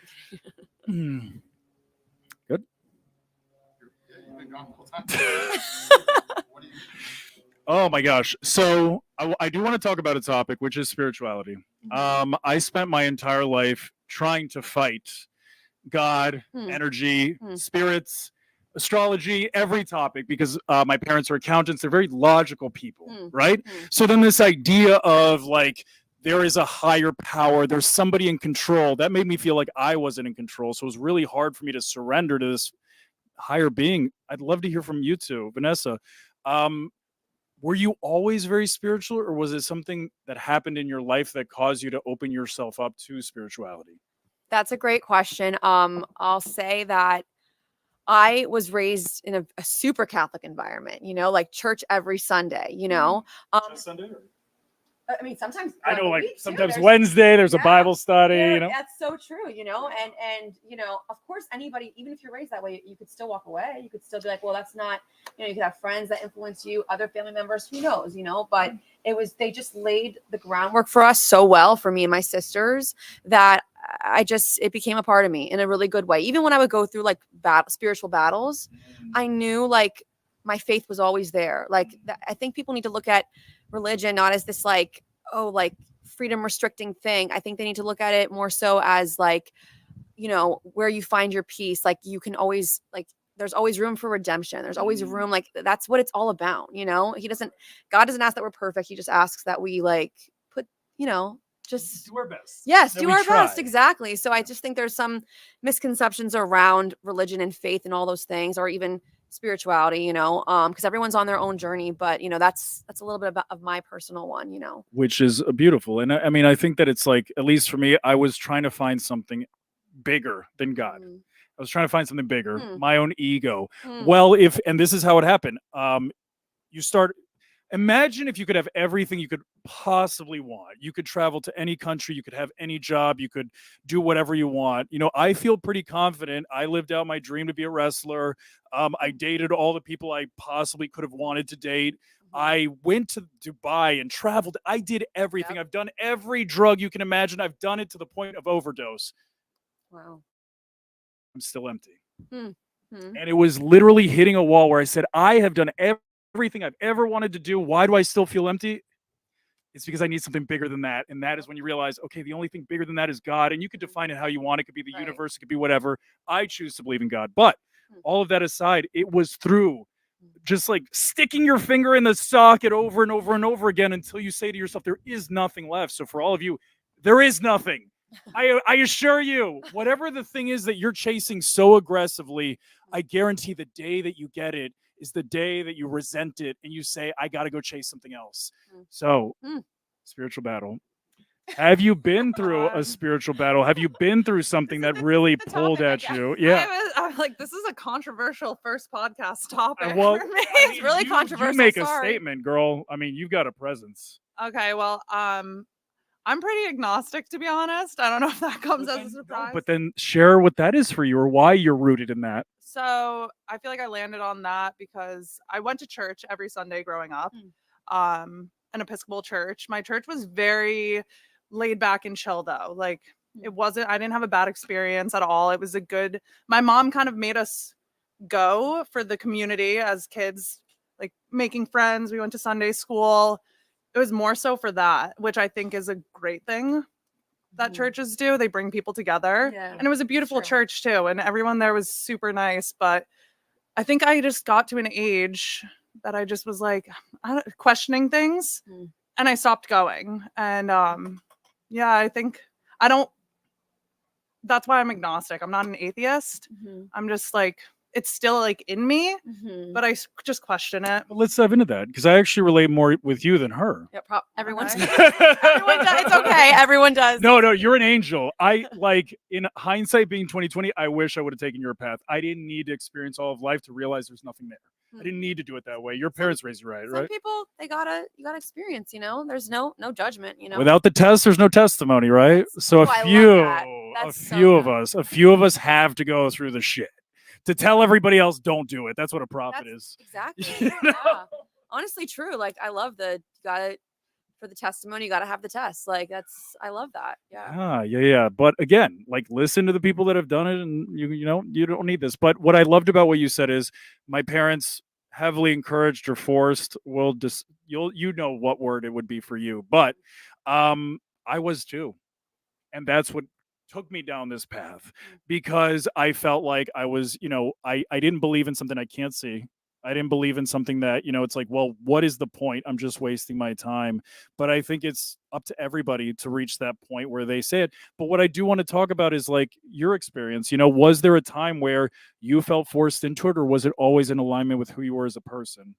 Good. Oh my gosh. So I do want to talk about a topic, which is spirituality. I spent my entire life trying to fight God, energy, spirits, astrology, every topic, because my parents are accountants. They're very logical people, right? So then this idea of like, there is a higher power, there's somebody in control, that made me feel like I wasn't in control. So it was really hard for me to surrender to this higher being. I'd love to hear from you two. Vanessa, were you always very spiritual, or was it something that happened in your life that caused you to open yourself up to spirituality? That's a great question. I'll say that I was raised in a super Catholic environment, you know, like church every Sunday, you know. Just Sunday? I mean, sometimes I know, like week too, sometimes there's- Wednesday there's a Yeah, Bible study, yeah, you know. that's so true, you know, and you know, of course, anybody, even if you're raised that way, you could still walk away. You could still be like, well, that's not, you know, you could have friends that influence you, other family members, who knows, you know. But they just laid the groundwork for us so well, for me and my sisters, that it became a part of me in a really good way. Even when I would go through like spiritual battles, I knew like my faith was always there. Like I think people need to look at religion not as this like, oh, like freedom restricting thing. I think they need to look at it more so as like, you know, where you find your peace. Like you can always like, there's always room for redemption. There's always room. Like that's what it's all about. You know, God doesn't ask that we're perfect. He just asks that we like put, you know, just do our best. Yes, That do we our best. try. Exactly. So I just think there's some misconceptions around religion and faith and all those things, or even spirituality, you know, because everyone's on their own journey. But you know, that's a little bit of my personal one, you know. Which is beautiful. And I mean, I think that it's like, at least for me, I was trying to find something bigger than God. I was trying to find something bigger, my own ego. Well, and this is how it happened. You start, imagine if you could have everything you could possibly want. You could travel to any country, you could have any job, you could do whatever you want. You know, I feel pretty confident. I lived out my dream to be a wrestler. I dated all the people I possibly could have wanted to date. I went to Dubai and traveled. I did everything. I've done every drug you can imagine. I've done it to the point of overdose. Wow. I'm still empty. Hmm. And it was literally hitting a wall where I said, I have done everything I've ever wanted to do. Why do I still feel empty? it's because I need something bigger than that. And that is when you realize, okay, the only thing bigger than that is God. And you could define it how you want. It could be the Right. universe, it could be whatever. I choose to believe in God. But all of that aside, it was through just like sticking your finger in the socket over and over and over again until you say to yourself, there is nothing left. So for all of you, there is nothing. I assure you, whatever the thing is that you're chasing so aggressively, I guarantee the day that you get it is the day that you resent it and you say, I got to go chase something else. So, spiritual battle. Have you been through a spiritual battle? Have you been through something that really pulled at you? Yeah. I'm like, this is a controversial first podcast topic Well, for me. I mean, It's really you controversial. make a sorry. statement, girl. I mean, you've got a presence. Okay, well, I'm pretty agnostic, to be honest. I don't know if that comes as a surprise. But then share what that is for you or why you're rooted in that. So I feel like I landed on that because I went to church every Sunday growing up, an Episcopal church. My church was very laid back and chill though. Like I didn't have a bad experience at all. It was my mom kind of made us go for the community as kids, like making friends. We went to Sunday school. It was more so for that, which I think is a great thing that churches do. They bring people together. Yeah. And it was a beautiful church too. And everyone there was super nice. But I think I just got to an age that I just was like questioning things and I stopped going. And I think that's why I'm agnostic. I'm not an atheist. I'm just like, it's still like in me, but I just question it. Well, let's dive into that because I actually relate more with you than her. Yeah, everyone Okay. does. Everyone does. It's okay. Everyone does. No, you're an angel. I like in hindsight being 2020, I wish I would have taken your path. I didn't need to experience all of life to realize there's nothing there. I didn't need to do it that way. Your parents raised you right, Some right? people, you gotta experience, there's no judgment, Without the test, there's no testimony, right? So I love that. a few of us have to go through the shit to tell everybody else don't do it. That's what a prophet is. Exactly. You know? Yeah. Honestly, true. Like I love for the testimony, you gotta have the test. Like I love that. Yeah. Yeah. But again, like listen to the people that have done it, and you don't need this. But what I loved about what you said is my parents heavily encouraged or forced. You'll know what word it would be for you, but I was too, and that's what took me down this path because I felt like I was, I didn't believe in something I can't see. I didn't believe in something that, it's like, well, what is the point? I'm just wasting my time. But I think it's up to everybody to reach that point where they say it. But what I do want to talk about is like your experience. Was there a time where you felt forced into it, or was it always in alignment with who you were as a person?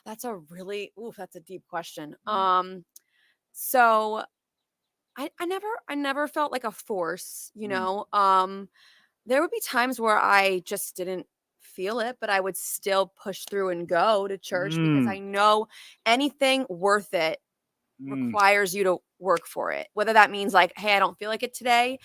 That's a deep question. So I never felt like a force, there would be times where I just didn't feel it, but I would still push through and go to church because I know anything worth it requires you to work for it. Whether that means like, hey, I don't feel like it today.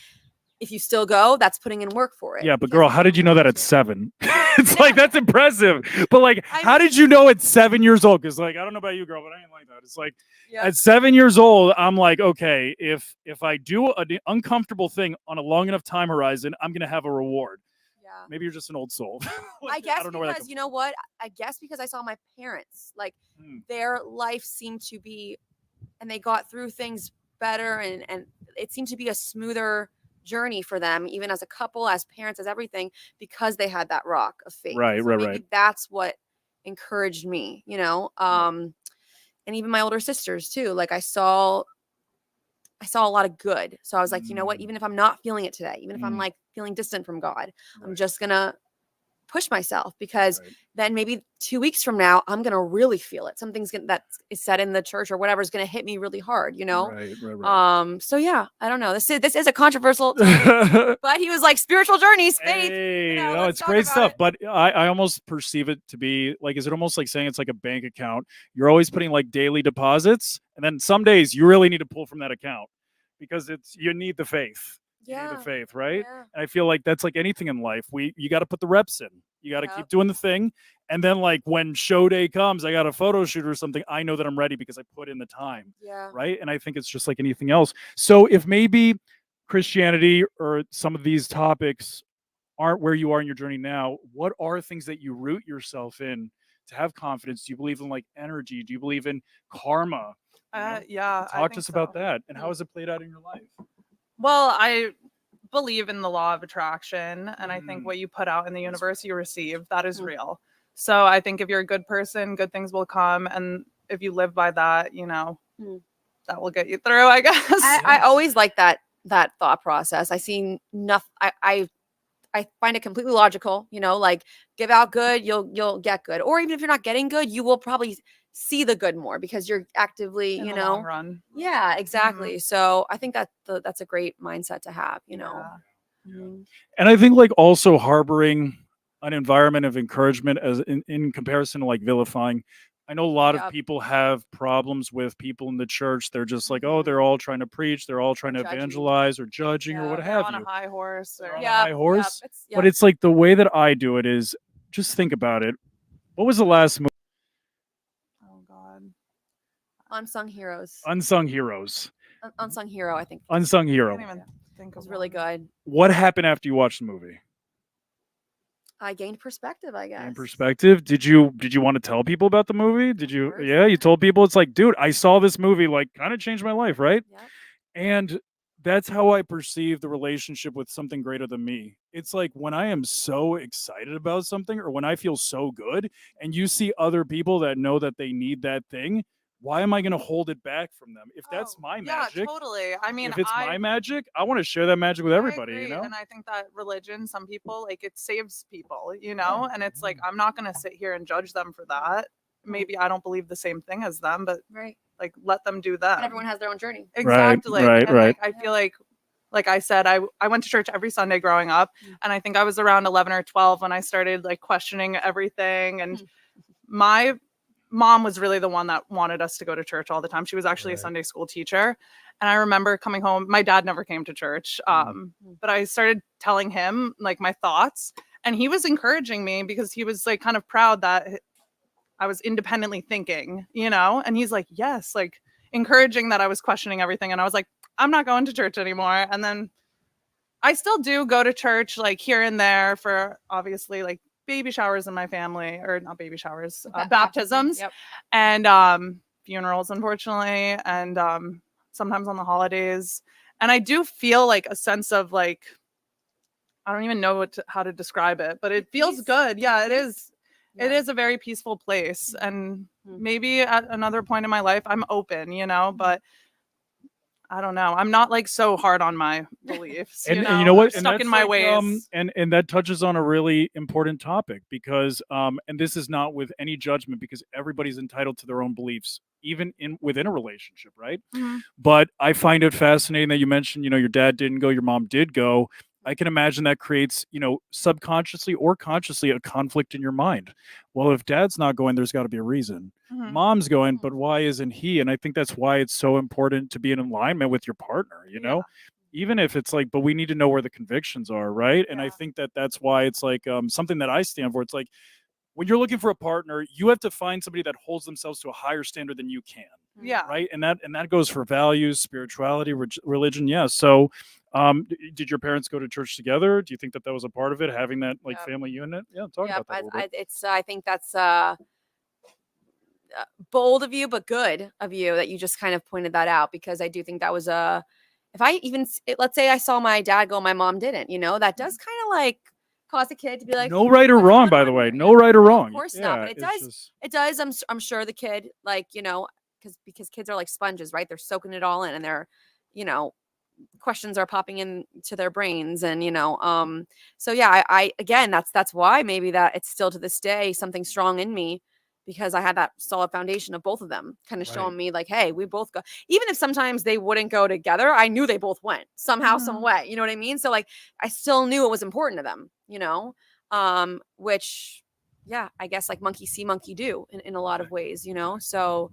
If you still go, that's putting in work for it. Yeah, but girl, how did you know that at 7? It's like, that's impressive. But like, how did you know at 7 years old? Because like, I don't know about you, girl, but I ain't like that. It's like at 7 years old, I'm like, okay, if I do an uncomfortable thing on a long enough time horizon, I'm gonna have a reward. Yeah. Maybe you're just an old soul. I guess I don't know where that because you know what? I guess because I saw my parents, like their life seemed to be, and they got through things better, and it seemed to be a smoother journey for them, even as a couple, as parents, as everything, because they had that rock of faith. Right. That's what encouraged me, and even my older sisters too. Like I saw a lot of good. So I was like, you know what, even if I'm not feeling it today, even if I'm like feeling distant from God, I'm just gonna push myself because then maybe 2 weeks from now, I'm gonna really feel it. Something's that is said in the church or whatever is gonna hit me really hard, Right. So yeah, I don't know. This is a controversial topic, but he was like spiritual journeys, faith. Hey, it's great stuff. But I almost perceive it to be like, is it almost like saying it's like a bank account? You're always putting like daily deposits, and then some days you really need to pull from that account because you need the faith. You need the faith, right? Yeah. And I feel like that's like anything in life. You got to put the reps in. You got to keep doing the thing. And then like when show day comes, I got a photo shoot or something, I know that I'm ready because I put in the time. Yeah. Right. And I think it's just like anything else. So if maybe Christianity or some of these topics aren't where you are in your journey now, what are things that you root yourself in to have confidence? Do you believe in like energy? Do you believe in karma? Yeah, I Talk to think us about so. that, and how has it played out in your life? Well, I believe in the law of attraction, and I think Mm. what you put out in the universe, you receive. That is Mm. real. So I think if you're a good person, good things will come, and if you live by that, Mm. that will get you through, I guess. I always like that thought process. I see nothing. I find it completely logical. Like give out good, you'll get good. Or even if you're not getting good, you will probably see the good more because you're actively, in the long run. Yeah, exactly. So I think that's a great mindset to have. Yeah. Mhm. And I think like also harboring an environment of encouragement as in comparison to like vilifying. I know a lot of Yep. people have problems with people in the church. They're just like, oh, Mhm. they're all trying to preach, they're all trying to judgy. evangelize or judging or Yeah, what They're have on you. a high horse. They're Or, on a Yep, high yep, horse. yep. But it's like the way that I do it is just think about it. What was the last movie? oh God. Unsung heroes. Unsung Heroes. Unsung hero, I think. Unsung I Hero. can't even think It was of really one. good. What happened after you watched the movie? I gained perspective, I guess. In perspective, did you want to tell people about the movie? Did you? course, Yeah, you yeah. told people. It's like, dude, I saw this movie. Like, kind of changed my life, right? Yep. And that's how I perceive the relationship with something greater than me. It's like when I am so excited about something, or when I feel so good, and you see other people that know that they need that thing. Why am I going to hold it back from them? If that's my magic, Yeah, totally. I mean, if it's my magic, I want to share that magic with everybody. I You agree. know? And I think that religion, some people, like, it saves people, and it's like, I'm not going to sit here and judge them for that. Maybe I don't believe the same thing as them, but Right. like, let them do that. And everyone has their own journey. Exactly. Right, And right. like, I feel like I said, I went to church every Sunday growing up, and I think I was around 11 or 12 when I started like questioning everything. And my mom was really the one that wanted us to go to church all the time. She was actually a Sunday school teacher. And I remember coming home, my dad never came to church. But I started telling him like my thoughts, and he was encouraging me because he was like kind of proud that I was independently thinking, and he's like, yes, like encouraging that I was questioning everything. And I was like, I'm not going to church anymore. And then I still do go to church like here and there for obviously like baby showers in my family, or not baby showers, baptisms. Yep. And funerals, unfortunately, and sometimes on the holidays. And I do feel like a sense of like, I don't even know how to describe it, but it feels Peace? good. Yeah, it is. It Yeah. is a very peaceful place. And Mhm. maybe at another point in my life, I'm open, but I don't know. I'm not like so hard on my beliefs. And you know what? I'm stuck in my ways. And that touches on a really important topic because and this is not with any judgment because everybody's entitled to their own beliefs, even within a relationship, right? Mhm. But I find it fascinating that you mentioned, your dad didn't go, your mom did go. I can imagine that creates, subconsciously or consciously a conflict in your mind. Well, if dad's not going, there's got to be a reason. Mhm. Mom's going, but why isn't he? And I think that's why it's so important to be in alignment with your partner, even if it's like, but we need to know where the convictions are, right? And I Yeah. think that that's why it's like something that I stand for. It's like when you're looking for a partner, you have to find somebody that holds themselves to a higher standard than you can. Yeah. Right. And that goes for values, spirituality, religion. Yeah. So did your parents go to church together? Do you think that was a part of it, having that like Yep. family unit? Yeah. Talk Yep. about that a little bit. I think that's bold of you, but good of you that you just kind of pointed that out, because I do think that was if I even, let's say I saw my dad go, my mom didn't, that does kind of like cause a kid to be like, No right or "What's wrong, going by on the way. here?" No right or No, wrong. Of course Yeah, not, but it it's does. just- It does. I'm sure the kid, like, because kids are like sponges, right? They're soaking it all in, and they're, questions are popping into their brains, and so yeah, I again, that's why maybe that it's still to this day something strong in me, because I had that solid foundation of both of them kind of showing me like, hey, we both go. Even if sometimes they wouldn't go together, I knew they both went somehow, some way. You know what I mean? So like, I still knew it was important to them. Which, yeah, I guess like monkey see, monkey do in a lot of ways. So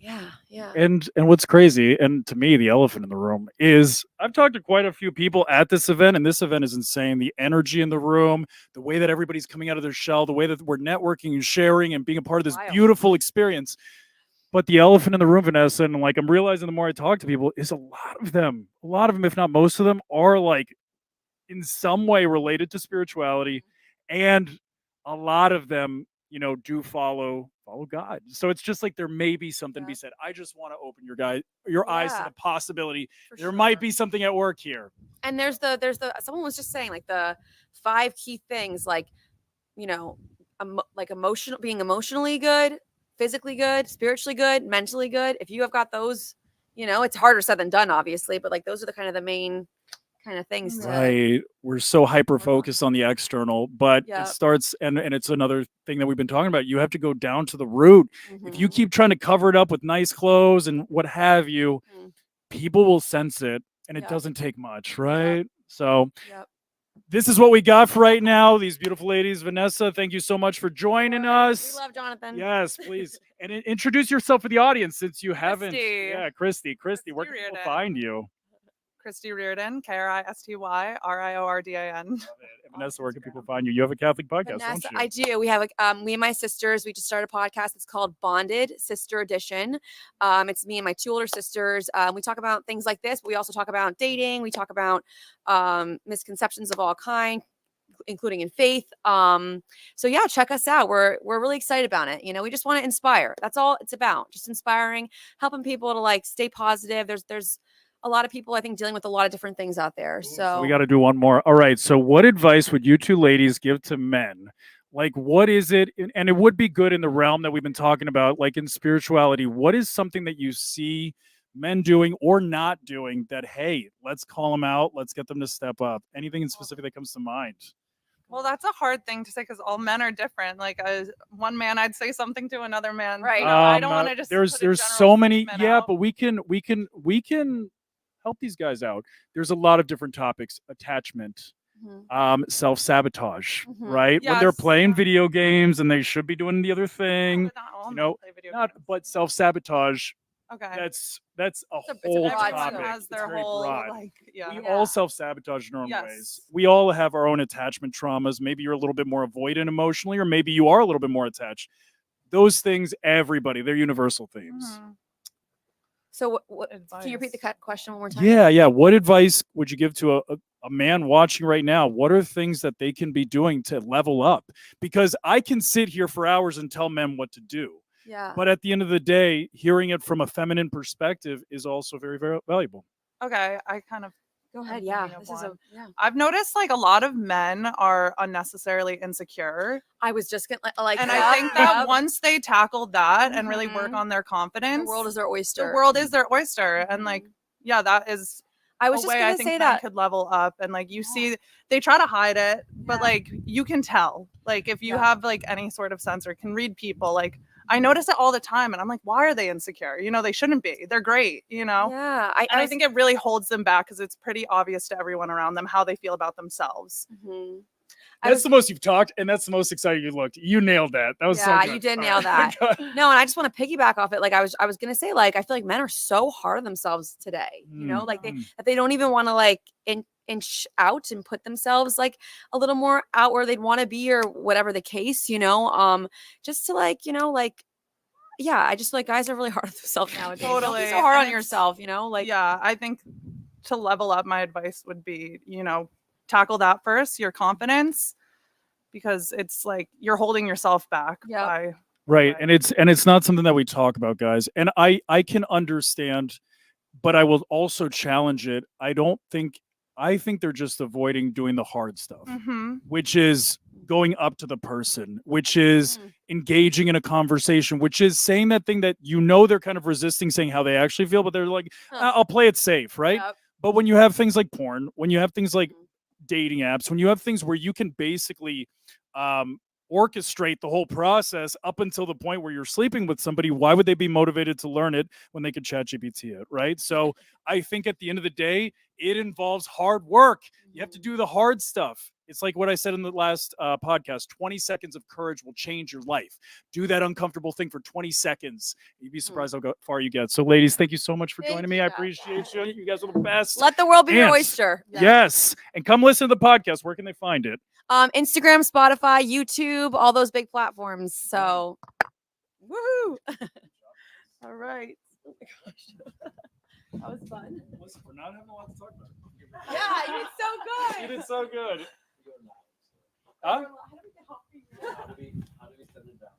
yeah. And what's crazy, and to me, the elephant in the room is I've talked to quite a few people at this event, and this event is insane. The energy in the room, the way that everybody's coming out of their shell, the way that we're networking and sharing and being a part of this Wild. beautiful experience. But the elephant in the room, Vanessa, and like I'm realizing the more I talk to people, is a lot of them, if not most of them, are like in some way related to spirituality, and a lot of them do follow God. So it's just like there may be something to be said. I just want to open your eyes to Yeah. the possibility For there sure. might be something at work here. And there's the someone was just saying like the 5 key things, like, like being emotionally good, physically good, spiritually good, mentally good. If you have got those, it's harder said than done, obviously, but like those are the kind of the main kind of things to Right. We're so hyper focused on the external, but Yep. it starts, and it's another thing that we've been talking about. You have to go down to the root. If you Mhm. keep trying to cover it up with nice clothes and what have you, Mhm. people will sense it, and it Yep. doesn't take much, right? So Yep. this is what we got for right now. These beautiful ladies. Vanessa, thank you so much for joining We us. love Jonathan. Yes, please. And introduce yourself for the audience since you haven't. Christy. Yeah, Christy, where can people Reardon. find you? Christy Reardon, Kristy Riordan. And Vanessa, where can people find you? You have a Catholic podcast, Vanessa, don't you? I do. We have me and my sisters. We just started a podcast. It's called Bonded Sister Edition. It's me and my 2 older sisters. We talk about things like this. But we also talk about dating. We talk about misconceptions of all kind, including in faith. So yeah, check us out. We're really excited about it. We just want to inspire. That's all it's about. Just inspiring, helping people to like stay positive. There's a lot of people, I think, dealing with a lot of different things out there. So We got to do one more. All right. So, what advice would you 2 ladies give to men? Like, what is it? And it would be good in the realm that we've been talking about, like in spirituality. What is something that you see men doing or not doing that, hey, let's call them out, let's get them to step up? Anything in specific that comes to mind? Well, that's a hard thing to say because all men are different. Like one man, I'd say something to another man. Right. I don't want to just. There's put a so general many. statement Yeah, out. but we can help these guys out. There's a lot of different topics: attachment, self-sabotage, Mhm. right? When they're Yes. playing video games and they should be doing the other Yeah, thing, but not all you men know, play video not games. but self-sabotage. Okay. That's a It's a whole broad topic. Everyone scope. has It's their very whole broad. like yeah. We Yeah. all self-sabotage in our own Yes. ways. We all have our own attachment traumas. Maybe you're a little bit more avoidant emotionally, or maybe you are a little bit more attached. Those things, everybody, they're universal themes. Mhm. So what can you repeat the Advice. question one more time? Yeah. What advice would you give to a man watching right now? What are things that they can be doing to level up? Because I can sit here for hours and tell men what to do. Yeah. But at the end of the day, hearing it from a feminine perspective is also very, very valuable. Okay, I kind of Go ahead. I'm Yeah. thinking of This is a one. yeah. I've noticed like a lot of men are unnecessarily insecure. I was just gonna like And yep, I think that yep. once they tackle that and really work Mhm. on their confidence, The world is their oyster. the world is their oyster. And like, Mhm. yeah, that is I a was just way I gonna think say men that. could level up. And like you see, they try to hide it, but Yeah. like you can tell. Like if you Yeah. have like any sort of sense or can read people, like I notice it all the time and I'm like, why are they insecure? They shouldn't be. They're great, Yeah. And I think it really holds them back because it's pretty obvious to everyone around them how they feel about themselves. Mhm. That's the most you've talked, and that's the most excited you looked. You nailed that. That was so Yeah, good. you did All nail right. that. No, and I just want to piggyback off it. Like I was gonna say, like I feel like men are so hard on themselves today. Like they don't even want to like inch out and put themselves like a little more out where they'd want to be or whatever the case. Just to like yeah, I just feel like guys are really hard on themselves nowadays. Don't Totally. be so hard And on it's- yourself. Like yeah, I think to level up, my advice would be, tackle that first, your confidence, because it's like you're holding yourself back Yep. by Right. And it's not something that we talk about, guys. And I can understand, but I will also challenge it. I think they're just avoiding doing the hard stuff, which is going up to the person, which is engaging in a conversation, which is saying that thing that they're kind of resisting saying how they actually feel, but they're like, I'll play it safe, right? Yep. But when you have things like porn, when you have things like dating apps, when you have things where you can basically orchestrate the whole process up until the point where you're sleeping with somebody, why would they be motivated to learn it when they could chat GPT it, right? So I think at the end of the day, it involves hard work. You have to do the hard stuff. It's like what I said in the last podcast, 20 seconds of courage will change your life. Do that uncomfortable thing for 20 seconds. You'd be surprised how far you get. So ladies, thank you so much for joining me. I appreciate you. You guys are the best. Let the world be your And- oyster. Yes. And come listen to the podcast. Where can they find it? Instagram, Spotify, YouTube, all those big platforms. So, woohoo! All right. Oh my gosh, that was fun. Listen, we're not having a lot to talk about. Yeah, you did so good. You did so good. Huh? How do we send it back?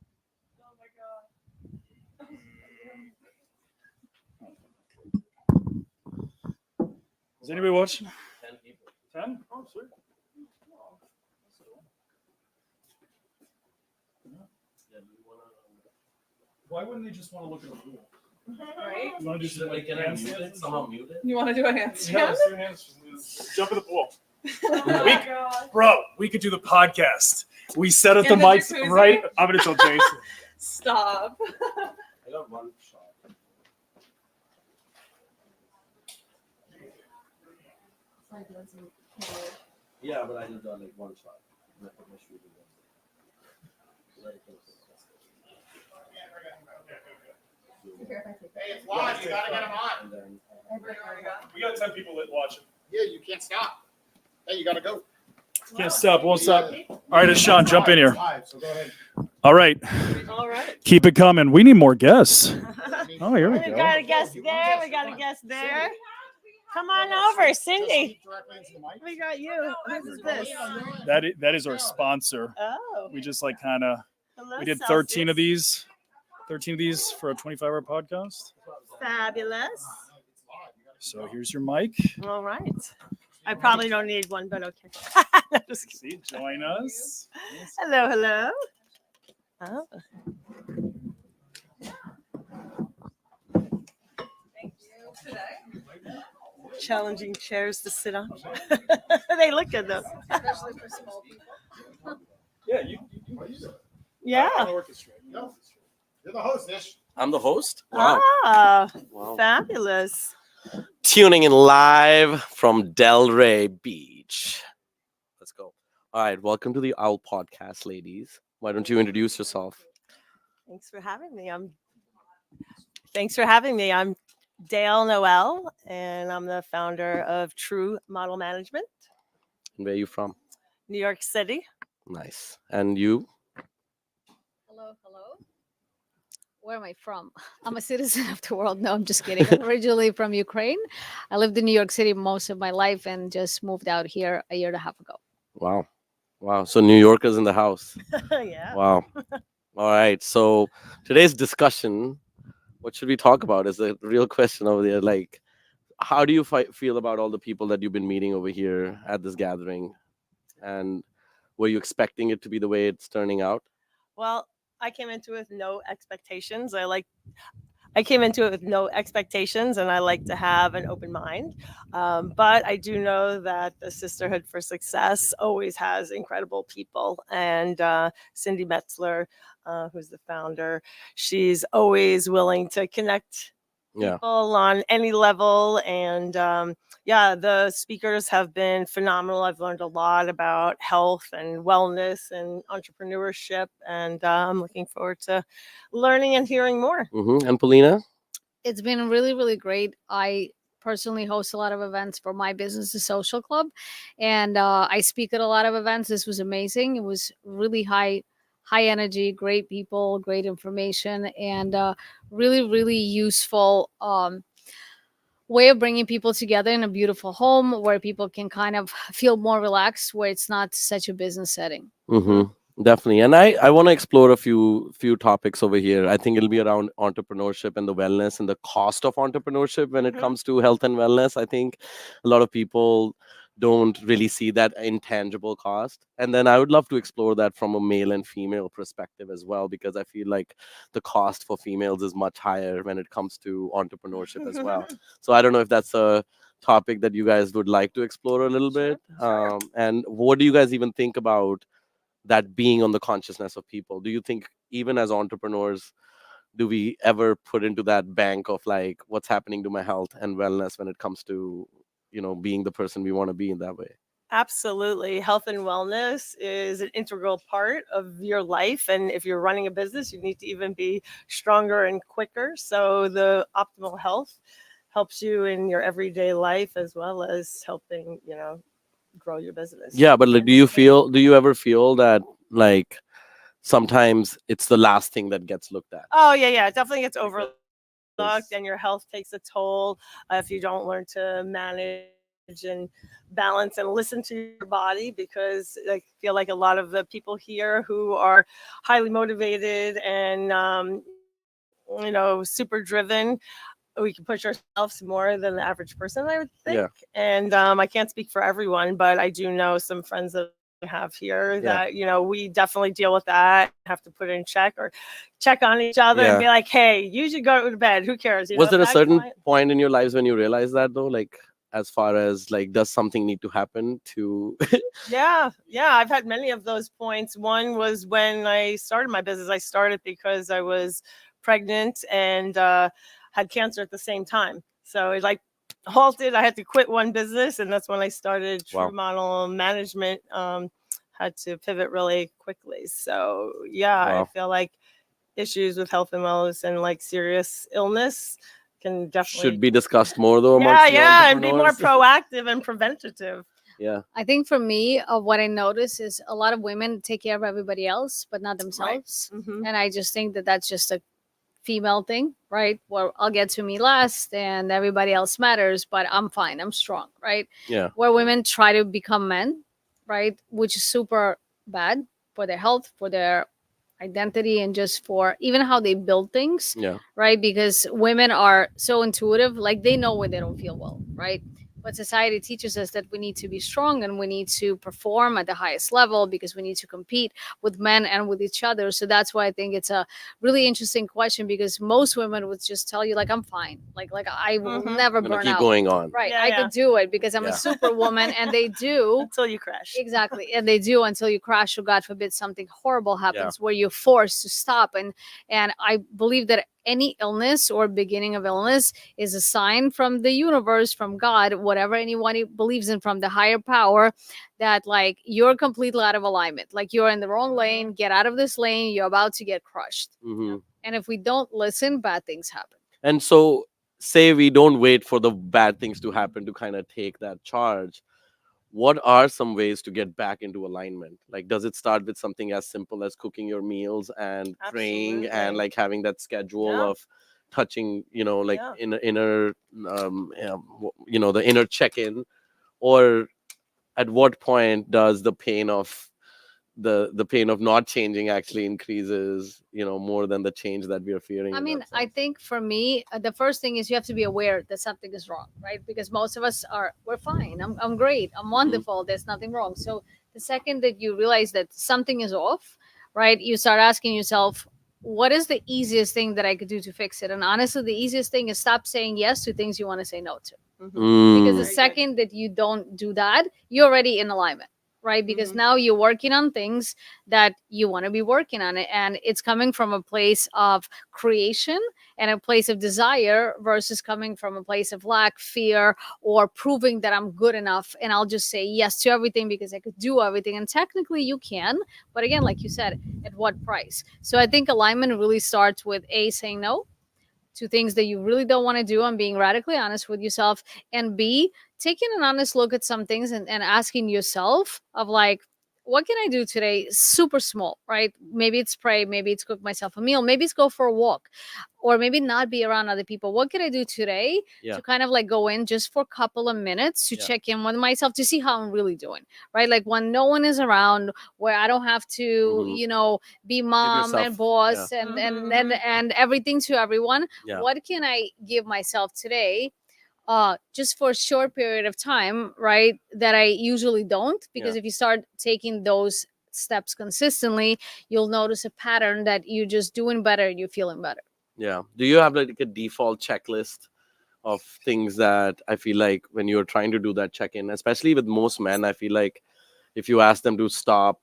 Is anybody watching? 10 people. 10? Oh, sweet. Why wouldn't they just want to look at a pool? Right? You want to do some like handstands? Somehow muted. You want to do a handstand? Yeah, let's do hands. Jump in the pool. We could do the podcast. We set up the In the mics jacuzzi? right. I'm gonna tell Jason. Stop. I got one shot. Yeah, but I just got like one shot. And I put my shoe in there. Very close to the Hey, it's live. You gotta get them on. and then We got 10 people watching. Yeah, you can't stop. Hey, you gotta go. Can't stop. Won't stop. All right, Sean, jump in here. Live, so go ahead. All right, All right. keep it coming. We need more guests. Oh, here we We go. got a guest there. We got a guest there. Come on over, Cindy. Directly into the mic. We got you. Who's this? That is our sponsor. Oh. We just like kind of Hello, we did 13 of Celsius. these. 13 of these for a 25-hour podcast. Fabulous. So here's your mic. All right. I probably don't need one, but okay. No, just kidding. See, join us. Hello, hello. Oh. Challenging chairs to sit on. They look good though. Especially for small people. Yeah, you Yeah. No, you're the host, Ish. I'm the host. Wow. Ah, Wow. fabulous. Tuning in live from Delray Beach. Let's go. All right. Welcome to the Owl Podcast, ladies. Why don't you introduce yourself? Thanks for having me. I'm Dale Noel, and I'm the founder of True Model Management, And where are you from? New York City. Nice. And you? Hello. Where am I from? I'm a citizen of the world. No, I'm just kidding. I'm originally from Ukraine. I lived in New York City most of my life and just moved out here a year and a half ago. Wow. Wow. So New Yorkers in the house. Yeah. Wow. All right. So today's discussion, what should we talk about? Is the real question over there. Like, how do you feel about all the people that you've been meeting over here at this gathering? And were you expecting it to be the way it's turning out? Well, I came into it with no expectations. I came into it with no expectations, and I like to have an open mind. But I do know that the Sisterhood for Success always has incredible people. And Cindy Metzler, who's the founder, she's always willing to connect Yeah. people on any level. And yeah, the speakers have been phenomenal. I've learned a lot about health and wellness and entrepreneurship, and I'm looking forward to learning and hearing more. And Paulina? It's been really, really great. I personally host a lot of events for my business, the Social Club, and I speak at a lot of events. This was amazing. It was really high energy, great people, great information, and really, really useful way of bringing people together in a beautiful home where people can kind of feel more relaxed, where it's not such a business setting. Definitely. And I want to explore a few topics over here. I think it'll be around entrepreneurship and the wellness and the cost of entrepreneurship when it comes to health and wellness. I think a lot of people don't really see that intangible cost. And then I would love to explore that from a male and female perspective as well, because I feel like the cost for females is much higher when it comes to entrepreneurship as well. So I don't know if that's a topic that you guys would like to explore a little bit. And what do you guys even think about that being on the consciousness of people? Do you think even as entrepreneurs, do we ever put into that bank of like what's happening to my health and wellness when it comes to, being the person we want to be in that way? Absolutely. Health and wellness is an integral part of your life. And if you're running a business, you need to even be stronger and quicker. So the optimal health helps you in your everyday life as well as helping, grow your business. Yeah, but like, do you ever feel that like sometimes it's the last thing that gets looked at? Oh, yeah. It definitely gets overlooked, and your health takes a toll if you don't learn to manage and balance and listen to your body, because I feel like a lot of the people here who are highly motivated and super driven we can push ourselves more than the average person, I would think. Yeah. And I can't speak for everyone, but I do know some friends that I have here that, you know, we definitely deal with that, have to put it in check or check on each other and be like, hey, you should go to bed. Who cares? You Was know, there a that certain client- point in your lives when you realized that though? Like, as far as like, does something need to happen to? Yeah, I've had many of those points. One was when I started my business. I started because I was pregnant and had cancer at the same time. So it like halted. I had to quit one business, and that's when I started True Wow. Model Management. Had to pivot really quickly. So yeah, I Wow. feel like issues with health and wellness and like serious illness can definitely Should be discussed more though amongst the and be more entrepreneurs. proactive and preventative. Yeah. I think for me, what I notice is a lot of women take care of everybody else, but not themselves. Mhm. And I just think that that's just a female thing, right? Where I'll get to me last and everybody else matters, but I'm fine, I'm strong, right? Yeah. Where women try to become men, right? Which is super bad for their health, for their identity, and just for even how they build things, Yeah. right? Because women are so intuitive, like they know when they don't feel well, right? But society teaches us that we need to be strong and we need to perform at the highest level because we need to compete with men and with each other. So that's why I think it's a really interesting question, because most women would just tell you like, I'm fine, like I will never I'm gonna burn keep out, going on. right? Yeah, I could do it because I'm Yeah. a superwoman. And they do Until you crash. exactly, and they do until you crash, or God forbid something horrible happens where you're forced to stop. And I believe that any illness or beginning of illness is a sign from the universe, from God, whatever anyone believes in, from the higher power, that like you're completely out of alignment, like you're in the wrong lane, get out of this lane, you're about to get crushed. Hmm. And if we don't listen, bad things happen. And so, say we don't wait for the bad things to happen to kind of take that charge. What are some ways to get back into alignment? Like, does it start with something as simple as cooking your meals and praying and Absolutely. like having that schedule Yeah. of touching, you know, like Yeah. inner, you know, the inner check-in? Or at what point does the pain of the pain of not changing actually increases, you know, more than the change that we are fearing? I in mean, that I sense? think for me, the first thing is you have to be aware that something is wrong, right? Because most of us we're fine. I'm great. I'm wonderful. There's nothing wrong. So the second that you realize that something is off, right, you start asking yourself, what is the easiest thing that I could do to fix it? And honestly, the easiest thing is stop saying yes to things you want to say no to. Because the Mm. second that you don't do that, you're already in alignment, right? Because now you're working on things that you want to be working on, and it's coming from a place of creation and a place of desire versus coming from a place of lack, fear, or proving that I'm good enough and I'll just say yes to everything because I could do everything. And technically you can, but again, like you said, at what price? So I think alignment really starts with saying no to things that you really don't want to do and being radically honest with yourself, and B, taking an honest look at some things and asking yourself of like, what can I do today? Super small, right? Maybe it's pray, maybe it's cook myself a meal, maybe it's go for a walk, or maybe not be around other people. What can I do today Yeah. to kind of like go in just for a couple of minutes to Yeah. check in with myself to see how I'm really doing, right? Like when no one is around, where I don't have to, Mhm. you know, be mom yourself- and boss and everything to everyone. Yeah. What can I give myself today? Just for a short period of time, right? That I usually don't, because Yeah. if you start taking those steps consistently, you'll notice a pattern that you're just doing better and you're feeling better. Yeah. Do you have like a default checklist of things that I feel like when you're trying to do that check-in, especially with most men, I feel like if you ask them to stop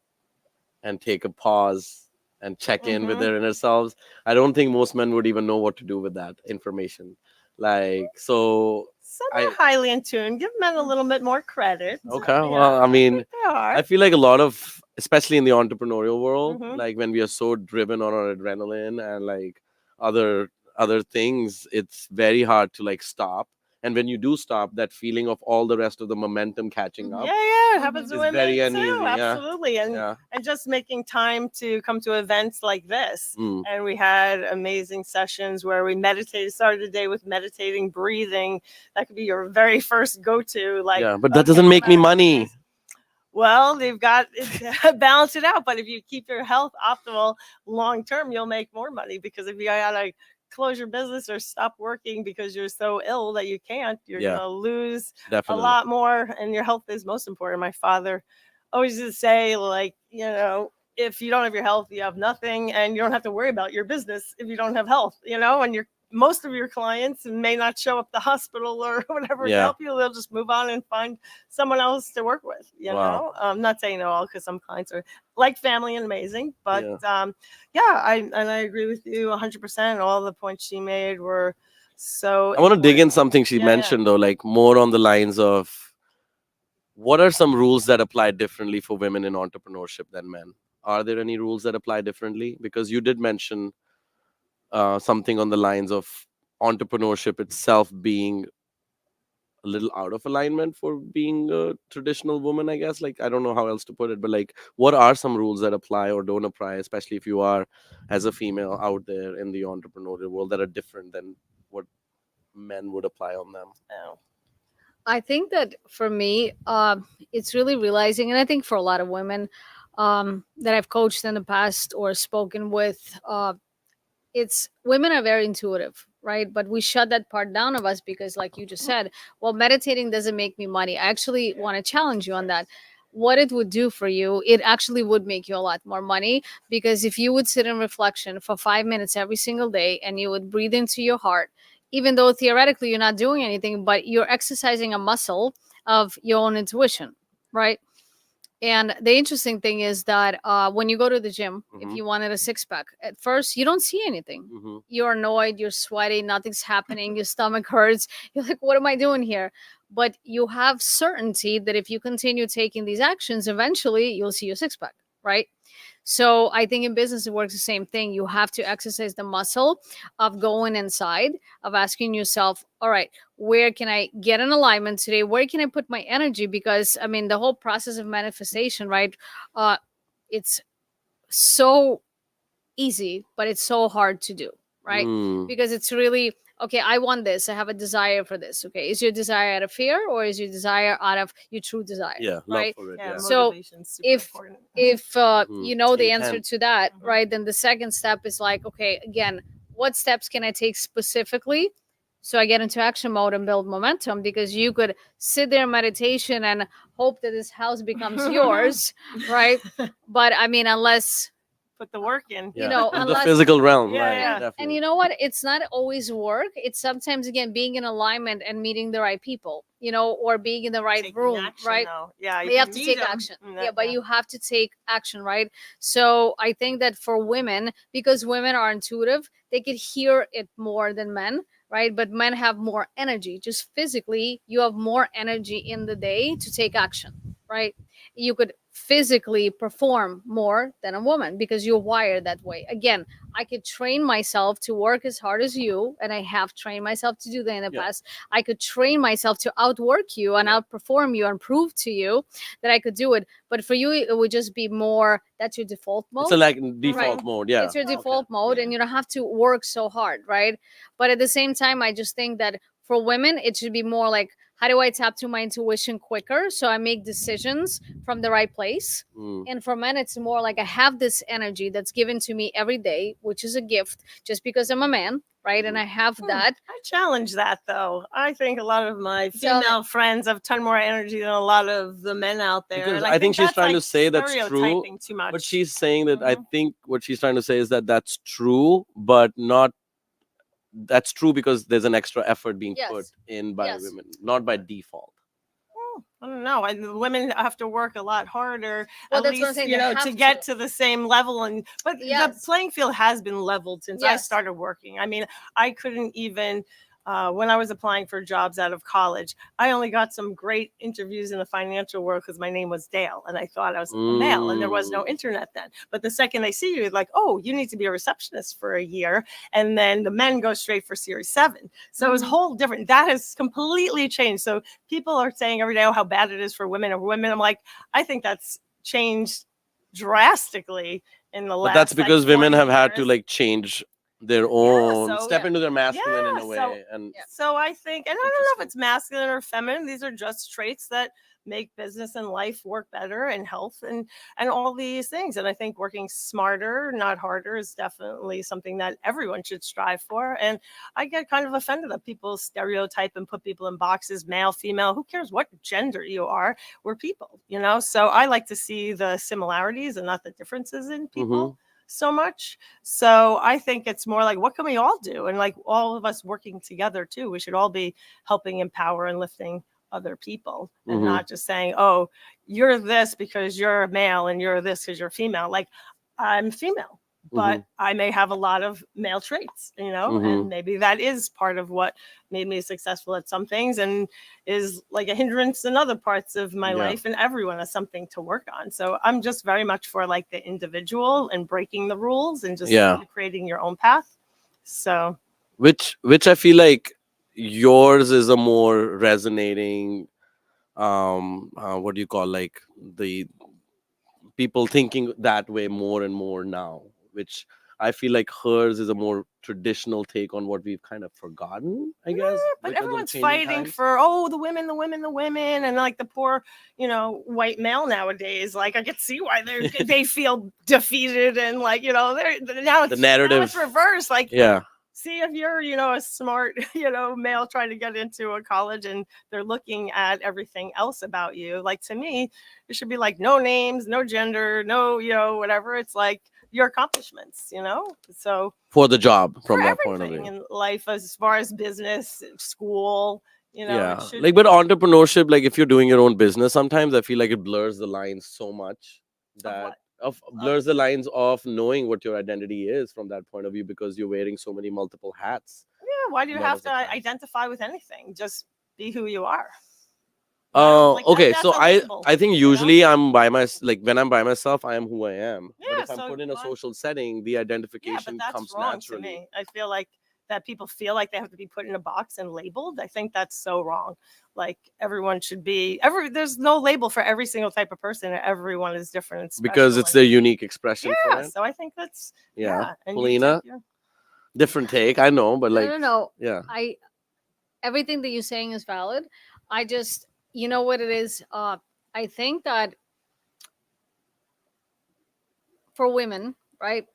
and take a pause and check in with their inner selves, I don't think most men would even know what to do with that information. Like, so Some are highly in tune. Give men a little bit more credit. okay, Yeah, well, I mean, they are. I feel like a lot of, especially in the entrepreneurial world, Mhm. like when we are so driven on our adrenaline and like other things, it's very hard to like stop. And when you do stop, that feeling of all the rest of the momentum catching up, Yeah, it happens to It's women very too. uneasy, yeah. Absolutely, and yeah. and just making time to come to events like this. Mm. And we had amazing sessions where we meditated. Started the day with meditating, breathing. That could be your very first go-to. Like, Yeah, but that doesn't make me money. well, they've got it, balance it out. But if you keep your health optimal long term, you'll make more money, because if you gotta close your business or stop working because you're so ill that you can't, you're Yeah. going to lose Definitely. a lot more, and your health is most important. My father always used to say, like, if you don't have your health, you have nothing, and you don't have to worry about your business if you don't have health, and most of your clients may not show up at the hospital or whatever to Yeah. help you. They'll just move on and find someone else to work with, Wow. I'm not saying all, because some clients are like family and amazing, but I agree with you 100%. All the points she made were so I want to dig in important. something she Yeah, mentioned though, like more on the lines of what are some rules that apply differently for women in entrepreneurship than men? Are there any rules that apply differently? Because you did mention something on the lines of entrepreneurship itself being a little out of alignment for being a traditional woman, I guess. Like, I don't know how else to put it, but like, what are some rules that apply or don't apply, especially if you are as a female out there in the entrepreneurial world, that are different than what men would apply on them? Oh. I think that for me, it's really realizing, and I think for a lot of women that I've coached in the past or spoken with, it's women are very intuitive, right? But we shut that part down of us because, like you just said, well, meditating doesn't make me money. I actually want to challenge you on that. What it would do for you, it actually would make you a lot more money, because if you would sit in reflection for 5 minutes every single day and you would breathe into your heart, even though theoretically you're not doing anything, but you're exercising a muscle of your own intuition, right? And the interesting thing is that when you go to the gym, if you wanted a six pack, at first you don't see anything. You're annoyed, you're sweaty, nothing's happening, your stomach hurts. You're like, what am I doing here? But you have certainty that if you continue taking these actions, eventually you'll see your six pack, right? So I think in business it works the same thing. You have to exercise the muscle of going inside, of asking yourself, all right, where can I get an alignment today? Where can I put my energy? Because I mean, the whole process of manifestation, right? It's so easy, but it's so hard to do, right? Because it's really, okay, I want this. I have a desire for this. Okay, is your desire out of fear, or is your desire out of your true desire? Yeah, right? love for it. Yeah, Yeah. So motivation's super if important. if you know the answer Intent. to that, right, then the second step is like, okay, again, what steps can I take specifically so I get into action mode and build momentum? Because you could sit there in meditation and hope that this house becomes yours, right? But I mean, unless Put the work in. you know, in the unless physical realm, Yeah, right? yeah. and Definitely. you know what, it's not always work. It's sometimes, again, being in alignment and meeting the right people, or being in the right Taking room, action, right? though. Yeah, You have can to meet take 'em. action. And Yeah, that- but you have to take action, right? So I think that for women, because women are intuitive, they could hear it more than men, right? But men have more energy. Just physically, you have more energy in the day to take action, right? You could physically perform more than a woman because you're wired that way. Again, I could train myself to work as hard as you, and I have trained myself to do that in the Yeah. past. I could train myself to outwork you and outperform you and prove to you that I could do it. But for you, it would just be more, that's your default mode. It's a like default mode. Yeah. It's your default mode, and you don't have to work so hard, right? But at the same time, I just think that for women, it should be more like, how do I tap to my intuition quicker so I make decisions from the right place? And for men, it's more like I have this energy that's given to me every day, which is a gift just because I'm a man, right? And I have that. I challenge that, though. I think a lot of my Tell me. female friends have a ton more energy than a lot of the men out there. Because and I think she's that's, trying to like, say that's true, stereotyping too much. but she's saying that I think what she's trying to say is that that's true, but not. That's true because there's an extra effort being put Yes. in by Yes. women, not by default. I don't know. The women have to work a lot harder, Well, at that's what I'm least, saying, they have to get to. to the same level. But the Yes. playing field has been leveled since I Yes. started working. I mean, I couldn't even, when I was applying for jobs out of college, I only got some great interviews in the financial world because my name was Dale, and I thought I was a male, and there was no internet then. But the second they see you, it's like, oh, you need to be a receptionist for a year, and then the men go straight for Series 7. So it was whole different. That has completely changed. So people are saying every day, oh, how bad it is for women or women. I'm like, I think that's changed drastically in the last. But that's because women 20 have had to years. like change their own, so- step into their masculine in Yeah, a way. so- and So I think, and I don't know if it's masculine or feminine. These are just traits that make business and life work better, and health, and all these things. And I think working smarter, not harder, is definitely something that everyone should strive for. And I get kind of offended that people stereotype and put people in boxes, male, female. Who cares what gender you are? We're people, you know? So I like to see the similarities and not the differences in people so much. So I think it's more like, what can we all do? And like all of us working together too. We should all be helping empower and lifting other people, and not just saying, oh, you're this because you're a male and you're this because you're female. Like, I'm female, but I may have a lot of male traits, you know, and maybe that is part of what made me successful at some things and is like a hindrance in other parts of my life. And everyone has something to work on. So I'm just very much for like the individual and breaking the rules and just creating your own path. So which I feel like yours is a more resonating what do you call, like, the people thinking that way more and more now, which I feel like hers is a more traditional take on what we've kind of forgotten, I guess. But because of everyone's changing fighting times. for, the women, and like the poor, you know, white male nowadays. Like I could see why they feel defeated, and like, you know, now The narrative. now it's reversed. Like, Yeah. see if you're, you know, a smart, you know, male trying to get into a college and they're looking at everything else about you. Like, to me, it should be like no names, no gender, no, you know, whatever. It's like your accomplishments, you know? So For the job, from for that point of everything view. in life, as far as business, school, you know, Yeah. it should Like, but entrepreneurship, like if you're doing your own business, sometimes I feel like it blurs the lines so much that blurs the lines of knowing what your identity is from that point of view, because you're wearing so many multiple hats. Yeah, why do you lot have of to the time. identify with anything? Just be who you are. Like Okay, that's so a label, I think you know? usually I'm by like when I'm by myself, I am who I am. But Yeah, if I'm so put in a why- social setting, the Yeah, identification but that's comes wrong naturally. to me. I feel like that people feel like they have to be put in a box and labeled. I think that's so wrong. Like everyone should be there's no label for every single type of person. Everyone is different and special. Because it's their unique expression for Yeah, it. so I think that's Yeah. And Polina, different take, I know, but like No. yeah. Everything that you're saying is valid. I just, you know what it is? I think that for women, right?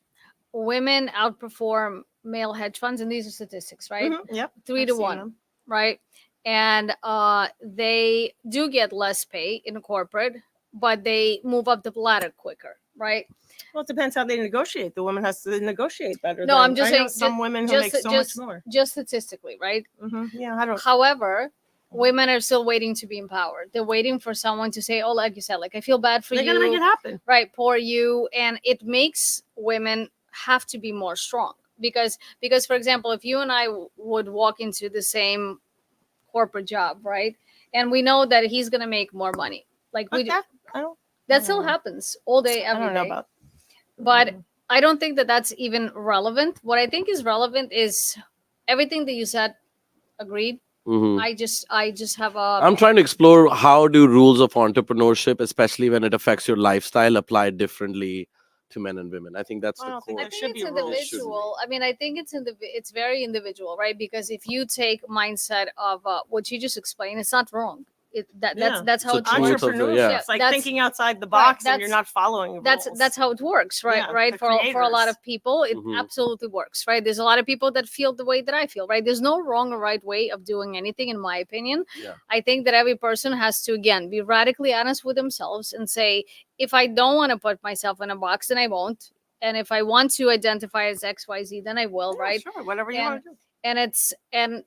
Women outperform male hedge funds, and these are statistics, right? Yep. 3 to 1, right? And they do get less pay in corporate, but they move up the ladder quicker, right? Well, it depends how they negotiate. The woman has to negotiate better. No, I'm just saying some women who make so much more. Just statistically, right? Yeah, I don't. However, women are still waiting to be empowered. They're waiting for someone to say, "Oh, like you said, like I feel bad for you." They're gonna make it happen, right? Poor you, and it makes women have to be more strong because, for example, if you and I would walk into the same corporate job, right, and we know that he's gonna make more money, like that still happens all day, every day. I don't know about. But I don't think that that's even relevant. What I think is relevant is everything that you said. Agreed. I just have a. I'm trying to explore how do rules of entrepreneurship, especially when it affects your lifestyle, apply differently to men and women. I think that's the core. I think it's individual. I mean, I think it's very individual, right? Because if you take mindset of what you just explained, it's not wrong. That's how it's entrepreneurship. It's like thinking outside the box, and you're not following rules. That's how it works, right? Right. For a lot of people, it absolutely works, right? There's a lot of people that feel the way that I feel, right? There's no wrong or right way of doing anything, in my opinion. I think that every person has to, again, be radically honest with themselves and say, if I don't want to put myself in a box, then I won't. And if I want to identify as XYZ, then I will, right? Sure, whatever you want to do. And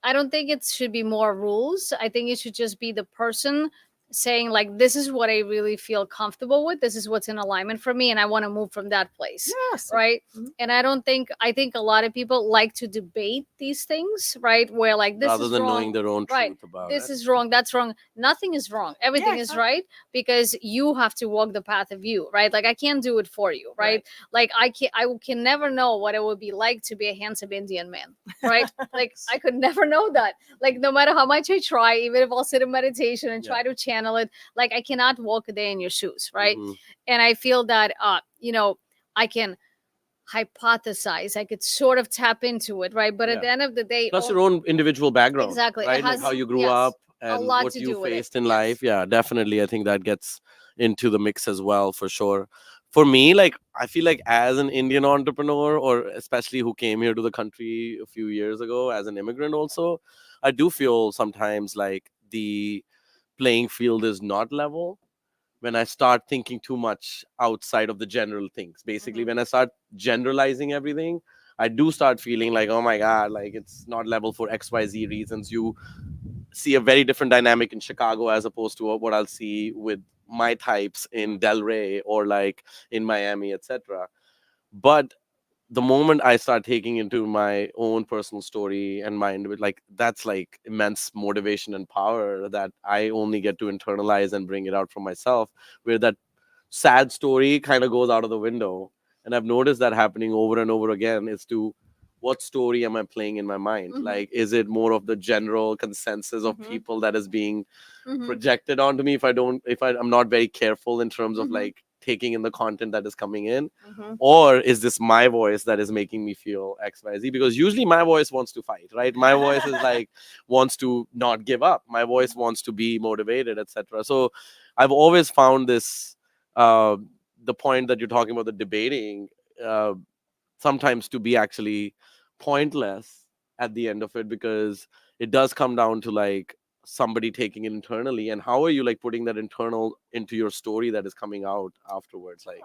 I don't think it should be more rules. I think it should just be the person saying, like, this is what I really feel comfortable with. This is what's in alignment for me, and I want to move from that place. Yes. Right. And I think a lot of people like to debate these things, right? Where like this rather is than wrong, knowing their own right? truth about This it. is wrong. That's wrong. Nothing is wrong. Everything is right because you have to walk the path of you, right? Like I can't do it for you, right? Like I can never know what it would be like to be a handsome Indian man, right? Like I could never know that. Like no matter how much I try, even if I'll sit in meditation and try to channel it, like I cannot walk a day in your shoes, right? And I feel that I can hypothesize, I could sort of tap into it, right? But at the end of the day, plus your own individual background, exactly, right? Like how you grew up, and lot what to you do with it. faced in Yes. life. Yeah, definitely. I think that gets into the mix as well, for sure. For me, like, I feel like as an Indian entrepreneur, or especially who came here to the country a few years ago as an immigrant also, I do feel sometimes like the playing field is not level when I start thinking too much outside of the general things. Basically, when I start generalizing everything, I do start feeling like, oh my God, like it's not level for XYZ reasons. You see a very different dynamic in Chicago as opposed to what I'll see with my types in Delray or like in Miami, etc. But the moment I start taking into my own personal story and mind, with like that's like immense motivation and power that I only get to internalize and bring it out from myself, where that sad story kind of goes out of the window. And I've noticed that happening over and over again is to what story am I playing in my mind? Like, is it more of the general consensus of people that is being projected onto me if I'm not very careful in terms of like taking in the content that is coming in, or is this my voice that is making me feel XYZ? Because usually my voice wants to fight, right? My voice is like wants to not give up, my voice wants to be motivated, etc. So I've always found this the point that you're talking about, the debating, uh, sometimes to be actually pointless at the end of it, because it does come down to like somebody taking it internally, and how are you like putting that internal into your story that is coming out afterwards, like.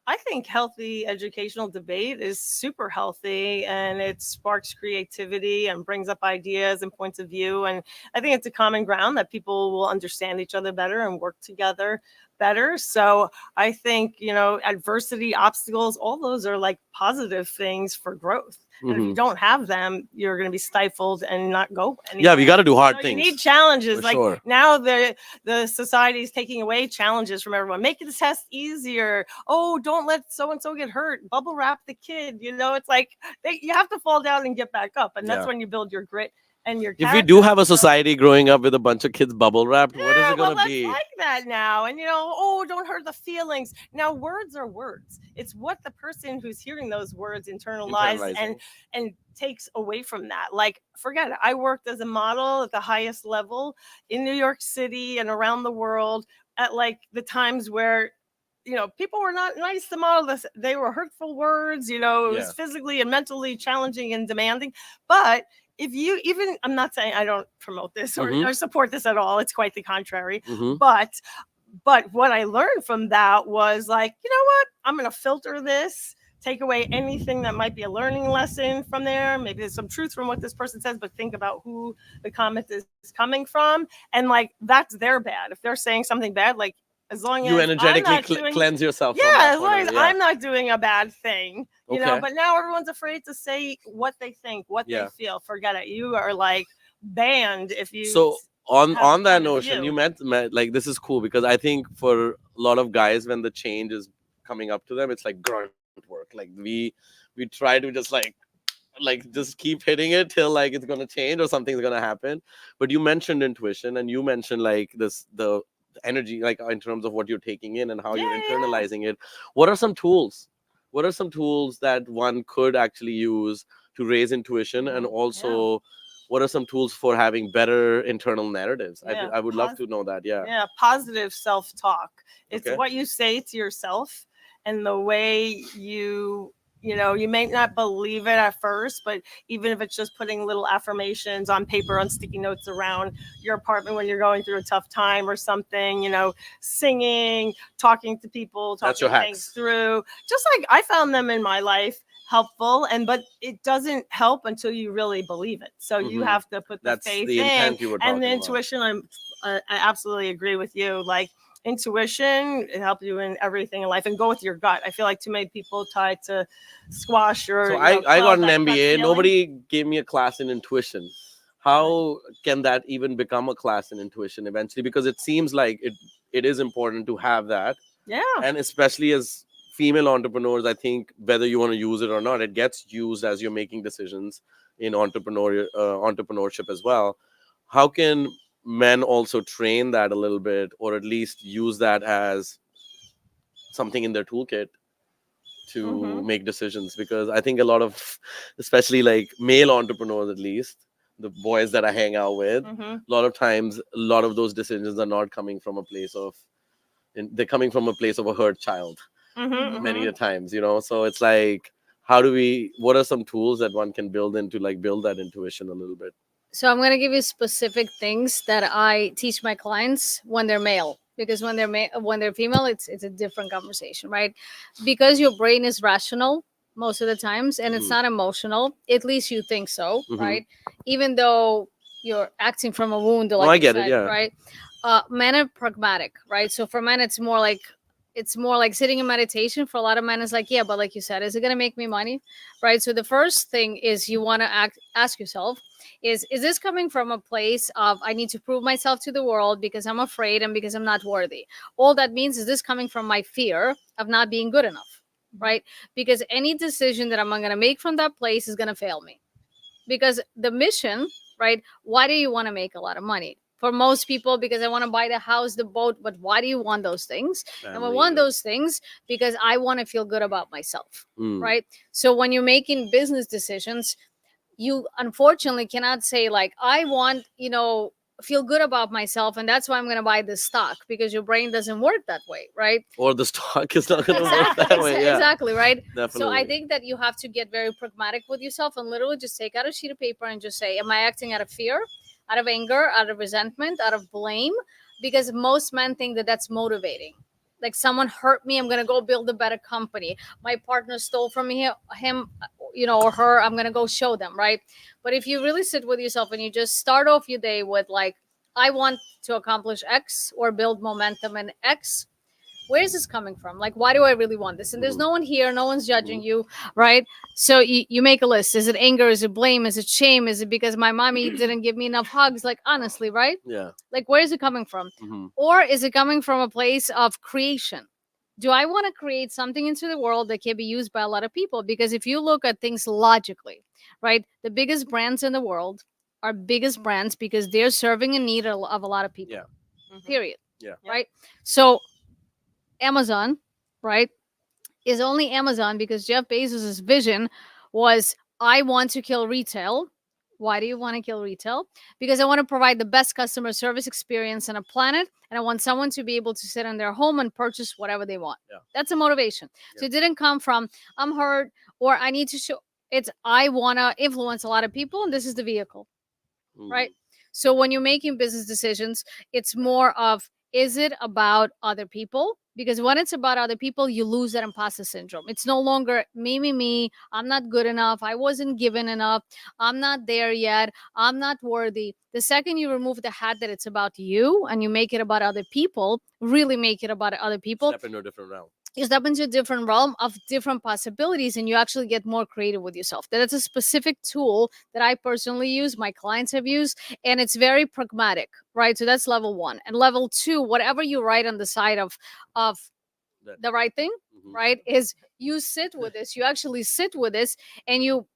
I think healthy educational debate is super healthy, and it sparks creativity and brings up ideas and points of view. And I think it's a common ground that people will understand each other better and work together better. So I think, adversity, obstacles, all those are like positive things for growth. And if you don't have them, you're going to be stifled and not go anywhere. Yeah, we got to do hard You things. need challenges. For like sure. now the society is taking away challenges from everyone. Make the test easier. Oh, don't let so and so get hurt. Bubble wrap the kid. It's like you have to fall down and get back up, and that's Yeah. when you build your grit and your. If we do have a character. society growing up with a bunch of kids bubble wrapped, what is it Well, gonna that's be? like that now. And oh, don't hurt the feelings. Now words are words. It's what the person who's hearing those words internalize and takes away from that. Like, forget it. I worked as a model at the highest level in New York City and around the world at like the times where people were not nice to model this. They were hurtful words, it was physically and mentally challenging and demanding. But if you even, I'm not saying I don't promote this or support this at all. It's quite the contrary. But what I learned from that was like, you know what? I'm going to filter this, take away anything that might be a learning lesson from there. Maybe there's some truth from what this person says, but think about who the comment is coming from. And like, that's their bad. If they're saying something bad, like, as long You as energetically cleanse yourself. Yeah, from that as long point as of view, yeah. I'm not doing a bad thing, Okay. But now everyone's afraid to say what they think, what they feel. Forget it. You are like banned if you. So on have a that point of notion, view. you meant like, this is cool, because I think for a lot of guys, when the change is coming up to them, it's like grunt work. Like we try to just like just keep hitting it till like it's gonna change or something's gonna happen. But you mentioned intuition, and you mentioned like the energy, like in terms of what you're taking in and how you're internalizing it. What are some tools? What are some tools that one could actually use to raise intuition, and also what are some tools for having better internal narratives? I would love to know that. Yeah, positive self-talk. It's Okay. what you say to yourself and the way you may not believe it at first, but even if it's just putting little affirmations on paper, on sticky notes around your apartment when you're going through a tough time or something, singing, talking to people, That's your talking things hacks. through. Just like I found them in my life helpful, but it doesn't help until you really believe it. So you have to put the That's faith the in, intent you were and the talking about. intuition. I absolutely agree with you. Like, intuition, it helps you in everything in life, and go with your gut. I feel like too many people try to squash or So I got an that gut MBA. feeling. Nobody gave me a class in intuition. How can that even become a class in intuition eventually? Because it seems like it is important to have that. Yeah. And especially as female entrepreneurs, I think whether you want to use it or not, it gets used as you're making decisions in entrepreneurship as well. How can men also train that a little bit, or at least use that as something in their toolkit to make decisions? Because I think a lot of, especially like male entrepreneurs at least, the boys that I hang out with, a lot of times, a lot of those decisions are not coming from a place of, they're coming from a place of a hurt child many a times, you know. So it's like, what are some tools that one can build into, like, build that intuition a little bit? So I'm going to give you specific things that I teach my clients when they're male, because when they're female, it's a different conversation, right? Because your brain is rational most of the times and it's not emotional. At least you think so, right? Even though you're acting from a wound, like I you get said, it, yeah. right? Men are pragmatic, right? So for men, it's more like sitting in meditation. For a lot of men, it's like, yeah, but like you said, is it going to make me money, right? So the first thing is you want to ask yourself, is this coming from a place of I need to prove myself to the world because I'm afraid and because I'm not worthy? All that means is this coming from my fear of not being good enough, right? Because any decision that I'm going to make from that place is going to fail me. Because the mission, right? Why do you want to make a lot of money? For most people, because I want to buy the house, the boat. But why do you want those things? And I want those things because I want to feel good about myself, right? So when you're making business decisions, you unfortunately cannot say like, I want, feel good about myself and that's why I'm going to buy this stock, because your brain doesn't work that way, right? Or the stock is not going to work that way. Yeah, Exactly, right? definitely. So I think that you have to get very pragmatic with yourself and literally just take out a sheet of paper and just say, am I acting out of fear, out of anger, out of resentment, out of blame? Because most men think that that's motivating. Like, someone hurt me, I'm going to go build a better company. My partner stole from me, him, or her, I'm going to go show them, right? But if you really sit with yourself and you just start off your day with like, I want to accomplish X or build momentum in X, where is this coming from? Like, why do I really want this? And there's no one here, no one's judging you, right? So you make a list. Is it anger? Is it blame? Is it shame? Is it because my mommy didn't give me enough hugs? Like, honestly, right? Yeah. Like, where is it coming from? Or is it coming from a place of creation? Do I want to create something into the world that can be used by a lot of people? Because if you look at things logically, right, the biggest brands in the world are biggest brands because they're serving a need of a lot of people. Yeah. Period. Yeah. Right? So Amazon, right, is only Amazon because Jeff Bezos' vision was, I want to kill retail. Why do you want to kill retail? Because I want to provide the best customer service experience on a planet, and I want someone to be able to sit in their home and purchase whatever they want. Yeah. That's a motivation. Yeah. So it didn't come from, I'm hurt or I need to show. It's, I want to influence a lot of people, and this is the vehicle, right? So when you're making business decisions, it's more of, is it about other people? Because when it's about other people, you lose that imposter syndrome. It's no longer me. I'm not good enough. I wasn't given enough. I'm not there yet. I'm not worthy. The second you remove the hat that it's about you and you make it about other people, really make it about other people, Step into a different realm. You step into a different realm of different possibilities, and you actually get more creative with yourself. That's a specific tool that I personally use, my clients have used, and it's very pragmatic, right? So that's level 1. And level 2, whatever you write on the side of the right thing, right, is you sit with this. You actually sit with this, and you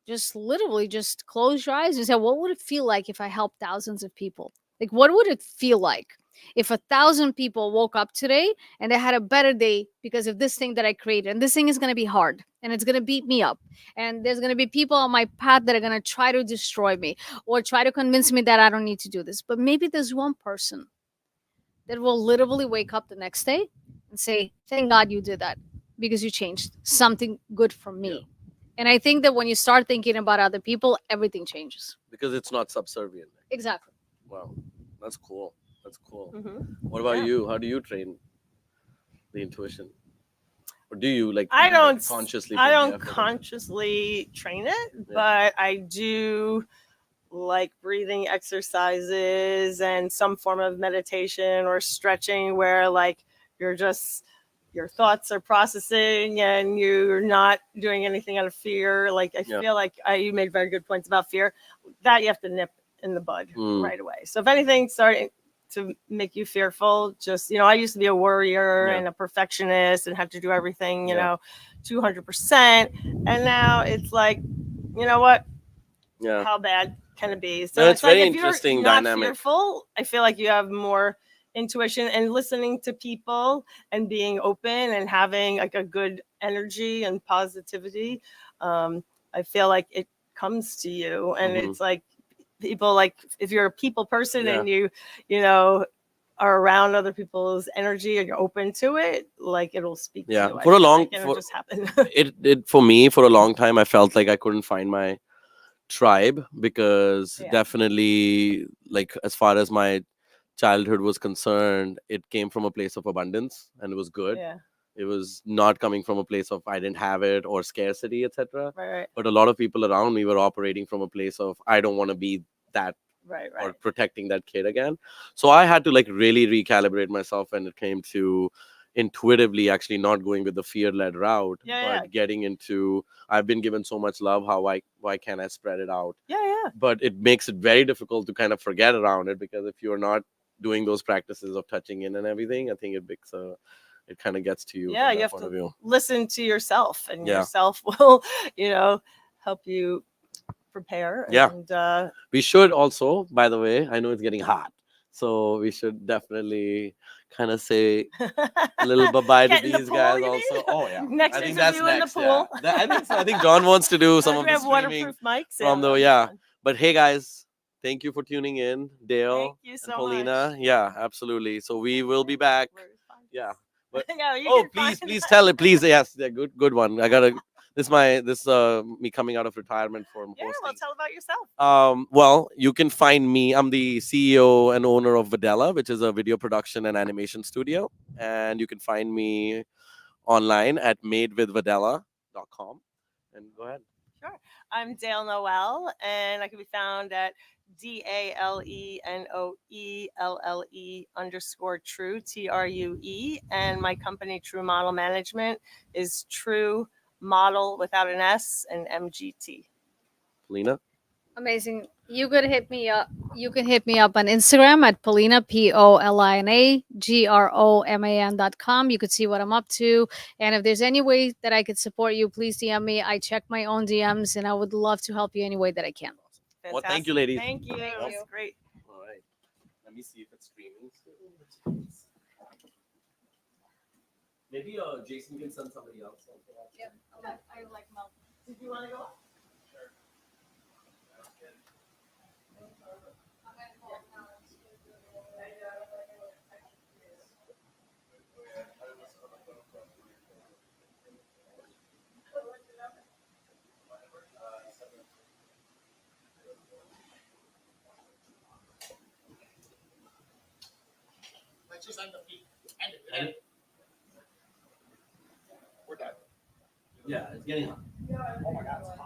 just literally just close your eyes and say, what would it feel like if I helped thousands of people? Like, what would it feel like if 1,000 people woke up today and they had a better day because of this thing that I created? And this thing is going to be hard and it's going to beat me up. And there's going to be people on my path that are going to try to destroy me or try to convince me that I don't need to do this. But maybe there's one person that will literally wake up the next day and say, thank God you did that because you changed something good for me. Yeah. And I think that when you start thinking about other people, everything changes. Because it's not subservient. Exactly. Wow. That's cool. That's cool. What about you? How do you train the intuition? Or do you I don't consciously? I don't consciously train it, but I do like breathing exercises and some form of meditation or stretching where like your thoughts are processing and you're not doing anything out of fear. Like I feel like you made very good points about fear that you have to nip in the bud right away. So if anything's starting to make you fearful, just, I used to be a worrier and a perfectionist and have to do everything, 200%. And now it's like, you know what? Yeah. How bad can it be? So it's very like if interesting you're not dynamic. Fearful, I feel like you have more intuition and listening to people and being open and having like a good energy and positivity. I feel like it comes to you, and it's like people, like if you're a people person Yeah. and you know, are around other people's energy and you're open to it, like it'll speak Yeah. to you. I For a feel long, like it'll for, just happen. it for me, for a long time, I felt like I couldn't find my tribe because Yeah. definitely, like, as far as my childhood was concerned, it came from a place of abundance and it was good. Yeah. It was not coming from a place of I didn't have it or scarcity, etc. Right. But a lot of people around me were operating from a place of I don't want to be that Right. or Right. protecting that kid again. So I had to like really recalibrate myself when it came to intuitively actually not going with the fear-led route, Yeah, but getting into I've been given so much love, why can't I spread it out? Yeah. But it makes it very difficult to kind of forget around it, because if you're not doing those practices of touching in and everything, I think it kind of gets to you. Yeah. from You that have point to of view. listen to yourself, and Yeah. yourself will, help you prepare. Yeah. And We should also, by the way, I know it's getting hot, so we should definitely kind of say a little bye-bye to Get in the these pool, guys you also. mean? Oh yeah. Next I think that's interview in the next. Yeah. pool. I think so. I think John wants to do some As of we the have streaming waterproof mics. from the that'll be yeah. fun. But hey guys, thank you for tuning in, Dale Thank you and so Paulina. much. Yeah, absolutely. So we will be back. Where is fun? Yeah. But Yeah, you oh, can please, find please that. tell it. Please, yes, yeah, good one. I gotta. This me coming out of retirement from Yeah, well, hosting. tell about yourself. Well, you can find me. I'm the CEO and owner of Videla, which is a video production and animation studio. And you can find me online at madewithvidela.com. And go ahead. Sure. I'm Dale Noel, and I can be found at DALENOELLE_true, TRUE. And my company, True Model Management, is True Model without an S and MGT. Lena. Amazing. You could hit me up. You can hit me up on Instagram at Polina, POLINAGROMAN.com. You could see what I'm up to. And if there's any way that I could support you, please DM me. I check my own DMs and I would love to help you any way that I can. Well, thank you, ladies. Thank you. Thank That you. was great. All right. Let me see if it's streaming. Maybe Jason can send somebody else. Yeah, I like Mel. Did you want to go? Let's just end it. We're done. Yeah, it's getting hot. Oh my God, it's hot.